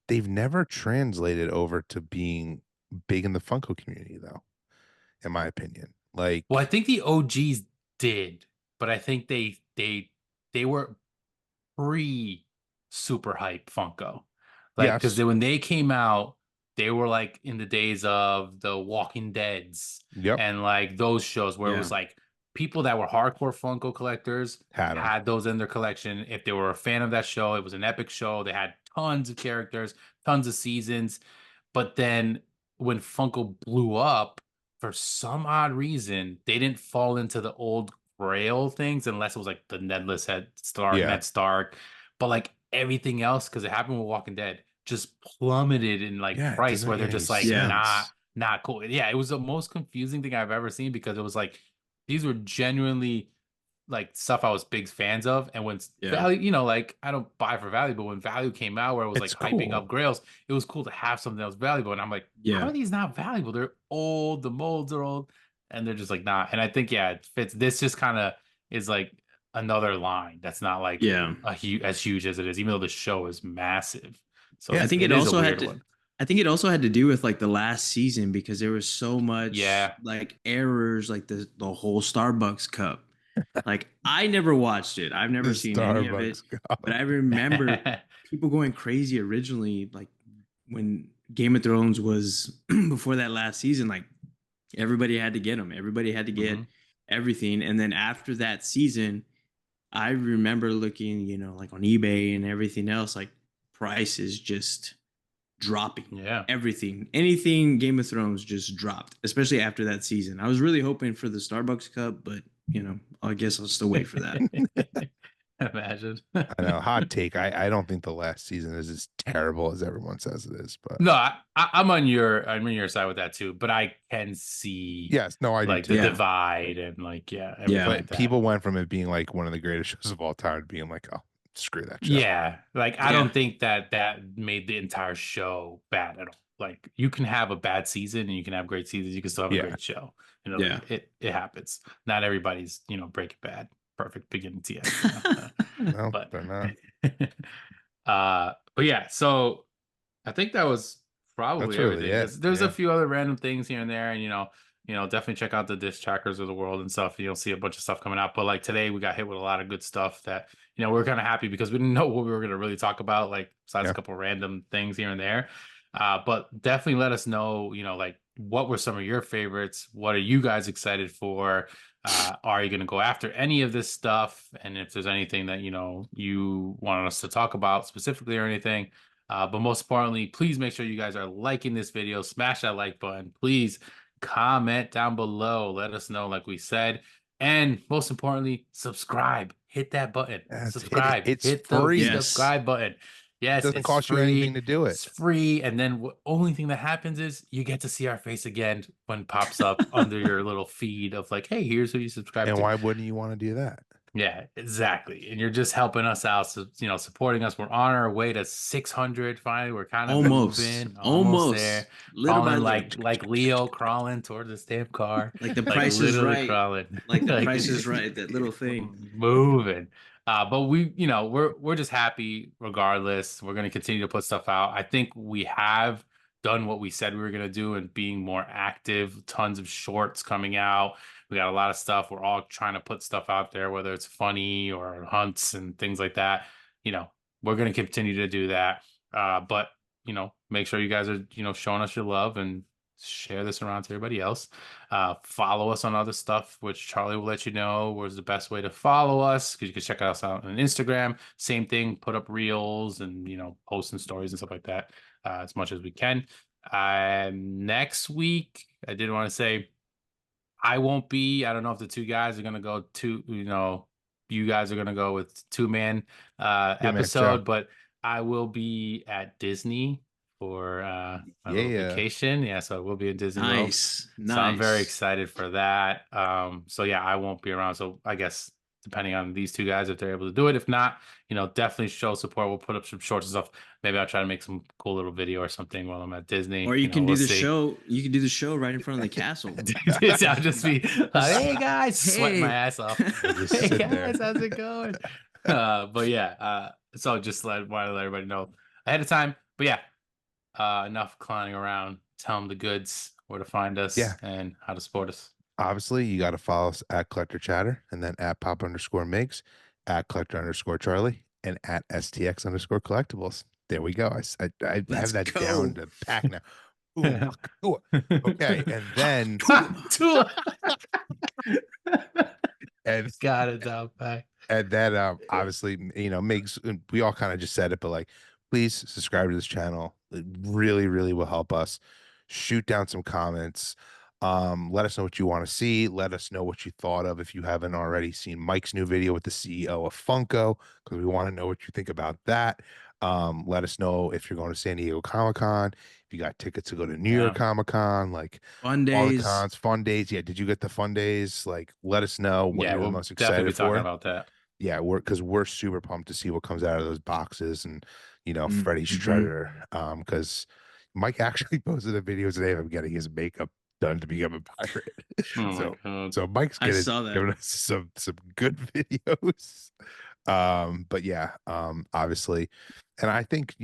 [SPEAKER 2] They've never translated over to being big in the Funko community, though, in my opinion.
[SPEAKER 1] well, I
[SPEAKER 2] Like,
[SPEAKER 1] think the OGs did, but I think they were pre super hype Funko. Like, because
[SPEAKER 2] yes,
[SPEAKER 1] when they came out, they were like in the days of the Walking Deads
[SPEAKER 2] yep,
[SPEAKER 1] and like those shows where it
[SPEAKER 3] Yeah.
[SPEAKER 1] was like people that were hardcore Funko collectors
[SPEAKER 2] had them.
[SPEAKER 1] had those in their collection. If they were a fan of that show, it was an epic show. They had tons of characters, tons of seasons. But then when Funko blew up, for some odd reason, they didn't fall into the old Grail things unless it was like the Nedless head Stark,
[SPEAKER 2] Yeah,
[SPEAKER 1] Ned Stark. But like everything else, because it happened with Walking Dead, just plummeted in like
[SPEAKER 2] yeah, it
[SPEAKER 1] price
[SPEAKER 2] doesn't
[SPEAKER 1] where
[SPEAKER 2] make
[SPEAKER 1] they're
[SPEAKER 2] any
[SPEAKER 1] just like
[SPEAKER 3] Yeah.
[SPEAKER 2] sense.
[SPEAKER 1] not cool. Yeah, it was the most confusing thing I've ever seen because it was like these were genuinely like stuff I was big fans of. And when
[SPEAKER 3] Yeah.
[SPEAKER 1] value, like I don't buy for value, but when value came out where it was
[SPEAKER 2] It's
[SPEAKER 1] like hyping up
[SPEAKER 2] cool.
[SPEAKER 1] grails, it was cool to have something that was valuable. And I'm like, how
[SPEAKER 3] Yeah.
[SPEAKER 1] are these not valuable? They're old, the molds are old, and they're just like not. And I think yeah, it fits. This just kind of is like another line that's not like
[SPEAKER 3] Yeah.
[SPEAKER 1] as huge as it is, even though the show is massive. So
[SPEAKER 2] Yeah,
[SPEAKER 3] I think
[SPEAKER 1] it
[SPEAKER 3] it
[SPEAKER 1] is a
[SPEAKER 3] also had
[SPEAKER 1] weird
[SPEAKER 3] to
[SPEAKER 1] one.
[SPEAKER 3] I think it also had to do with like the last season because there was so much
[SPEAKER 1] Yeah.
[SPEAKER 3] like errors, like the whole Starbucks cup. Like I never watched it. I've
[SPEAKER 2] the
[SPEAKER 3] never seen any of it,
[SPEAKER 2] Starbucks
[SPEAKER 3] but
[SPEAKER 2] cup.
[SPEAKER 3] I remember people going crazy originally, like when Game of Thrones was before that last season. Like everybody had to get them. Everybody had to get
[SPEAKER 1] Mhm.
[SPEAKER 3] everything, and then after that season, I remember looking, like on eBay and everything else, like prices just dropping.
[SPEAKER 1] Yeah.
[SPEAKER 3] Everything, anything Game of Thrones just dropped, especially after that season. I was really hoping for the Starbucks cup, but I guess I'll still wait for that.
[SPEAKER 1] Imagine.
[SPEAKER 2] I know, hot take. I don't think the last season is as terrible as everyone says it is, but
[SPEAKER 1] No, I'm on your side with that too, but I can see
[SPEAKER 2] yes, no, I do
[SPEAKER 1] like the
[SPEAKER 2] too.
[SPEAKER 3] Yeah,
[SPEAKER 1] divide and like yeah, everything
[SPEAKER 3] yeah,
[SPEAKER 1] like
[SPEAKER 2] But
[SPEAKER 1] that.
[SPEAKER 2] people went from it being like one of the greatest shows of all time to being like, oh, screw that show.
[SPEAKER 1] Yeah, like I
[SPEAKER 3] yeah,
[SPEAKER 1] don't think that made the entire show bad at all. Like you can have a bad season and you can have great seasons, you can still have a
[SPEAKER 2] Yeah,
[SPEAKER 1] great show.
[SPEAKER 3] yeah.
[SPEAKER 1] Like it happens. Not everybody's, Breaking Bad, perfect beginning to end,
[SPEAKER 2] no,
[SPEAKER 1] but
[SPEAKER 2] they're not.
[SPEAKER 1] but yeah, so I think that was
[SPEAKER 2] That's
[SPEAKER 1] probably
[SPEAKER 2] really
[SPEAKER 1] everything.
[SPEAKER 2] it.
[SPEAKER 1] There's a
[SPEAKER 2] Yeah,
[SPEAKER 1] few other random things here and there, and definitely check out the disc trackers of the world and stuff. You'll see a bunch of stuff coming out. But like today, we got hit with a lot of good stuff that we're kind of happy because we didn't know what we were gonna really talk about, like besides a
[SPEAKER 2] yeah.
[SPEAKER 1] couple random things here and there. But definitely let us know, like what were some of your favorites? What are you guys excited for? Are you gonna go after any of this stuff? And if there's anything that you want us to talk about specifically or anything. But most importantly, please make sure you guys are liking this video. Smash that like button. Please comment down below. Let us know, like we said. And most importantly, subscribe. Hit that button.
[SPEAKER 2] That's hit it.
[SPEAKER 1] Subscribe.
[SPEAKER 2] It's
[SPEAKER 1] Hit the
[SPEAKER 2] free.
[SPEAKER 3] Yes.
[SPEAKER 1] subscribe button. Yes,
[SPEAKER 2] Doesn't
[SPEAKER 1] it's
[SPEAKER 2] cost you anything
[SPEAKER 1] free.
[SPEAKER 2] to do it.
[SPEAKER 1] It's free. And then the only thing that happens is you get to see our face again when it pops up under your little feed of like, hey, here's who you subscribe
[SPEAKER 2] And
[SPEAKER 1] to.
[SPEAKER 2] why wouldn't you want to do that?
[SPEAKER 1] Yeah, exactly. And you're just helping us out, so supporting us. We're on our way to 600 finally. We're kind of
[SPEAKER 3] Almost,
[SPEAKER 1] moving, almost
[SPEAKER 3] almost,
[SPEAKER 1] there.
[SPEAKER 3] little by
[SPEAKER 1] Crawling
[SPEAKER 3] little,
[SPEAKER 1] like Leo crawling toward the stamp car.
[SPEAKER 3] like the
[SPEAKER 1] Like
[SPEAKER 3] Price is
[SPEAKER 1] literally
[SPEAKER 3] Right,
[SPEAKER 1] crawling.
[SPEAKER 3] like the
[SPEAKER 1] Like
[SPEAKER 3] Price is Right, that little thing.
[SPEAKER 1] moving. But we're just happy regardless. We're gonna continue to put stuff out. I think we have done what we said we were gonna do and being more active. Tons of shorts coming out. We got a lot of stuff. We're all trying to put stuff out there, whether it's funny or hunts and things like that. We're going to continue to do that. But make sure you guys are, showing us your love and share this around to everybody else. Follow us on other stuff, which Charlie will let you know was the best way to follow us, because you can check us out on Instagram. Same thing, put up reels and posting stories and stuff like that as much as we can. Next week, I did want to say I won't be. I don't know if the two guys are gonna go you guys are gonna go with two-man
[SPEAKER 2] Two-man show.
[SPEAKER 1] episode, but I will be at Disney for my little
[SPEAKER 2] Yeah.
[SPEAKER 1] vacation. Yeah, so we'll be in Disney World.
[SPEAKER 3] Nice.
[SPEAKER 1] So I'm very
[SPEAKER 3] Nice.
[SPEAKER 1] excited for that. So yeah, I won't be around. So I guess depending on these two guys, if they're able to do it. If not, definitely show support. We'll put up some shorts and stuff. Maybe I'll try to make some cool little video or something while I'm at Disney.
[SPEAKER 3] Or you can
[SPEAKER 1] We'll
[SPEAKER 3] do the
[SPEAKER 1] see.
[SPEAKER 3] show. You can do the show right in front of the castle.
[SPEAKER 1] I'll just be like, hey guys, sweating my
[SPEAKER 3] Hey.
[SPEAKER 1] ass off.
[SPEAKER 2] Just
[SPEAKER 1] Hey
[SPEAKER 2] sit
[SPEAKER 1] guys,
[SPEAKER 2] there.
[SPEAKER 1] how's it going? But yeah, so just wanted to let everybody know ahead of time. But yeah, enough clowning around. Tell them the goods, where to find us,
[SPEAKER 2] Yeah.
[SPEAKER 1] and how to support us.
[SPEAKER 2] Obviously, you got to follow us at Collector Chatter, and then at Pop_Migs, at Collector_Charlie, and at STX_Collectibles. There we go. I have
[SPEAKER 3] Let's
[SPEAKER 2] that
[SPEAKER 3] go.
[SPEAKER 2] down to pack now. Ooh, okay, and then and
[SPEAKER 1] Got it down back.
[SPEAKER 2] and then obviously, Migs, we all kind of just said it, but like, please subscribe to this channel. It really, really will help us. Shoot down some comments. Let us know what you want to see. Let us know what you thought of, if you haven't already seen Mike's new video with the CEO of Funko, because we want to know what you think about that. Let us know if you're going to San Diego Comic-Con, if you got tickets to go to New York Comic-Con, like
[SPEAKER 3] Fun
[SPEAKER 2] all the
[SPEAKER 3] days.
[SPEAKER 2] cons, fun days. Yeah, did you get the fun days? Like, let us know what you're the
[SPEAKER 1] We'll
[SPEAKER 2] most
[SPEAKER 1] definitely be
[SPEAKER 2] excited
[SPEAKER 1] talking
[SPEAKER 2] for.
[SPEAKER 1] about that.
[SPEAKER 2] Yeah, we're super pumped to see what comes out of those boxes, and Freddy
[SPEAKER 3] Mhm.
[SPEAKER 2] Shredder. Because Mike actually posted a video today of him getting his makeup done to become a pirate.
[SPEAKER 1] Oh my
[SPEAKER 2] so
[SPEAKER 1] God.
[SPEAKER 2] Mike's
[SPEAKER 3] I saw
[SPEAKER 2] giving
[SPEAKER 3] that.
[SPEAKER 2] us some good videos. But yeah, obviously, and I think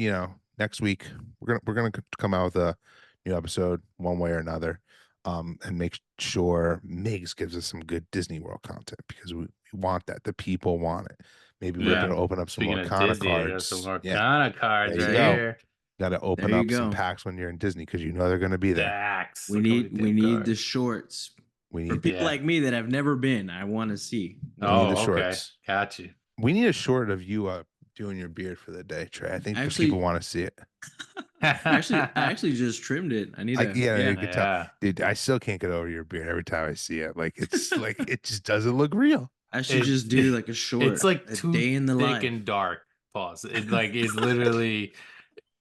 [SPEAKER 2] next week we're gonna come out with a new episode one way or another. And make sure Migs gives us some good Disney World content, because we want that. The people want it. Maybe we're
[SPEAKER 1] Yeah.
[SPEAKER 2] gonna open up some
[SPEAKER 1] Speaking
[SPEAKER 2] more
[SPEAKER 1] of
[SPEAKER 2] Kana
[SPEAKER 1] Disney, I got some
[SPEAKER 2] cards.
[SPEAKER 1] more
[SPEAKER 2] Yeah,
[SPEAKER 1] Kana cards
[SPEAKER 2] there you
[SPEAKER 1] right
[SPEAKER 2] go.
[SPEAKER 1] here.
[SPEAKER 2] Got to open
[SPEAKER 3] There you
[SPEAKER 2] up some
[SPEAKER 3] go.
[SPEAKER 2] packs when you're in Disney, because they're gonna be there.
[SPEAKER 1] Stacks.
[SPEAKER 3] We
[SPEAKER 1] Look how many
[SPEAKER 3] need
[SPEAKER 1] damn
[SPEAKER 3] the
[SPEAKER 1] cards.
[SPEAKER 3] shorts.
[SPEAKER 2] We
[SPEAKER 3] For
[SPEAKER 2] need
[SPEAKER 3] people
[SPEAKER 1] Yeah.
[SPEAKER 3] like me that have never been, I want to see.
[SPEAKER 2] we
[SPEAKER 1] Oh,
[SPEAKER 2] need the
[SPEAKER 1] okay.
[SPEAKER 2] shorts.
[SPEAKER 1] Got you.
[SPEAKER 2] We need a short of you doing your beard for the day, Trey. I think the
[SPEAKER 3] Actually-
[SPEAKER 2] people want to see it.
[SPEAKER 3] I actually just trimmed it. I need to.
[SPEAKER 2] You can tell,
[SPEAKER 1] Yeah.
[SPEAKER 2] dude. I still can't get over your beard every time I see it. Like, it's like it just doesn't look real.
[SPEAKER 3] I should just do like a short.
[SPEAKER 1] It's like
[SPEAKER 3] a
[SPEAKER 1] too
[SPEAKER 3] day in the
[SPEAKER 1] thick
[SPEAKER 3] life.
[SPEAKER 1] and dark. Pause. It like is literally.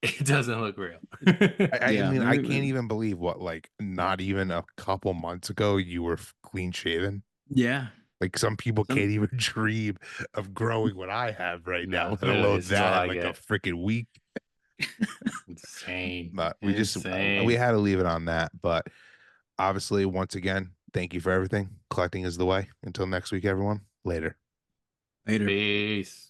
[SPEAKER 1] It doesn't look real.
[SPEAKER 2] I
[SPEAKER 3] Yeah,
[SPEAKER 2] mean, I
[SPEAKER 3] maybe-
[SPEAKER 2] can't even believe what, like, not even a couple months ago you were clean shaven.
[SPEAKER 3] Yeah.
[SPEAKER 2] Like, some people can't even dream of growing what I have right now, let
[SPEAKER 1] literally,
[SPEAKER 2] alone
[SPEAKER 1] this is all
[SPEAKER 2] that
[SPEAKER 1] I
[SPEAKER 2] in like a
[SPEAKER 1] get.
[SPEAKER 2] freaking week.
[SPEAKER 1] Insane.
[SPEAKER 2] But we
[SPEAKER 1] Insane.
[SPEAKER 2] had to leave it on that. But obviously, once again, thank you for everything. Collecting is the way. Until next week, everyone. Later.
[SPEAKER 3] Later.
[SPEAKER 1] Peace.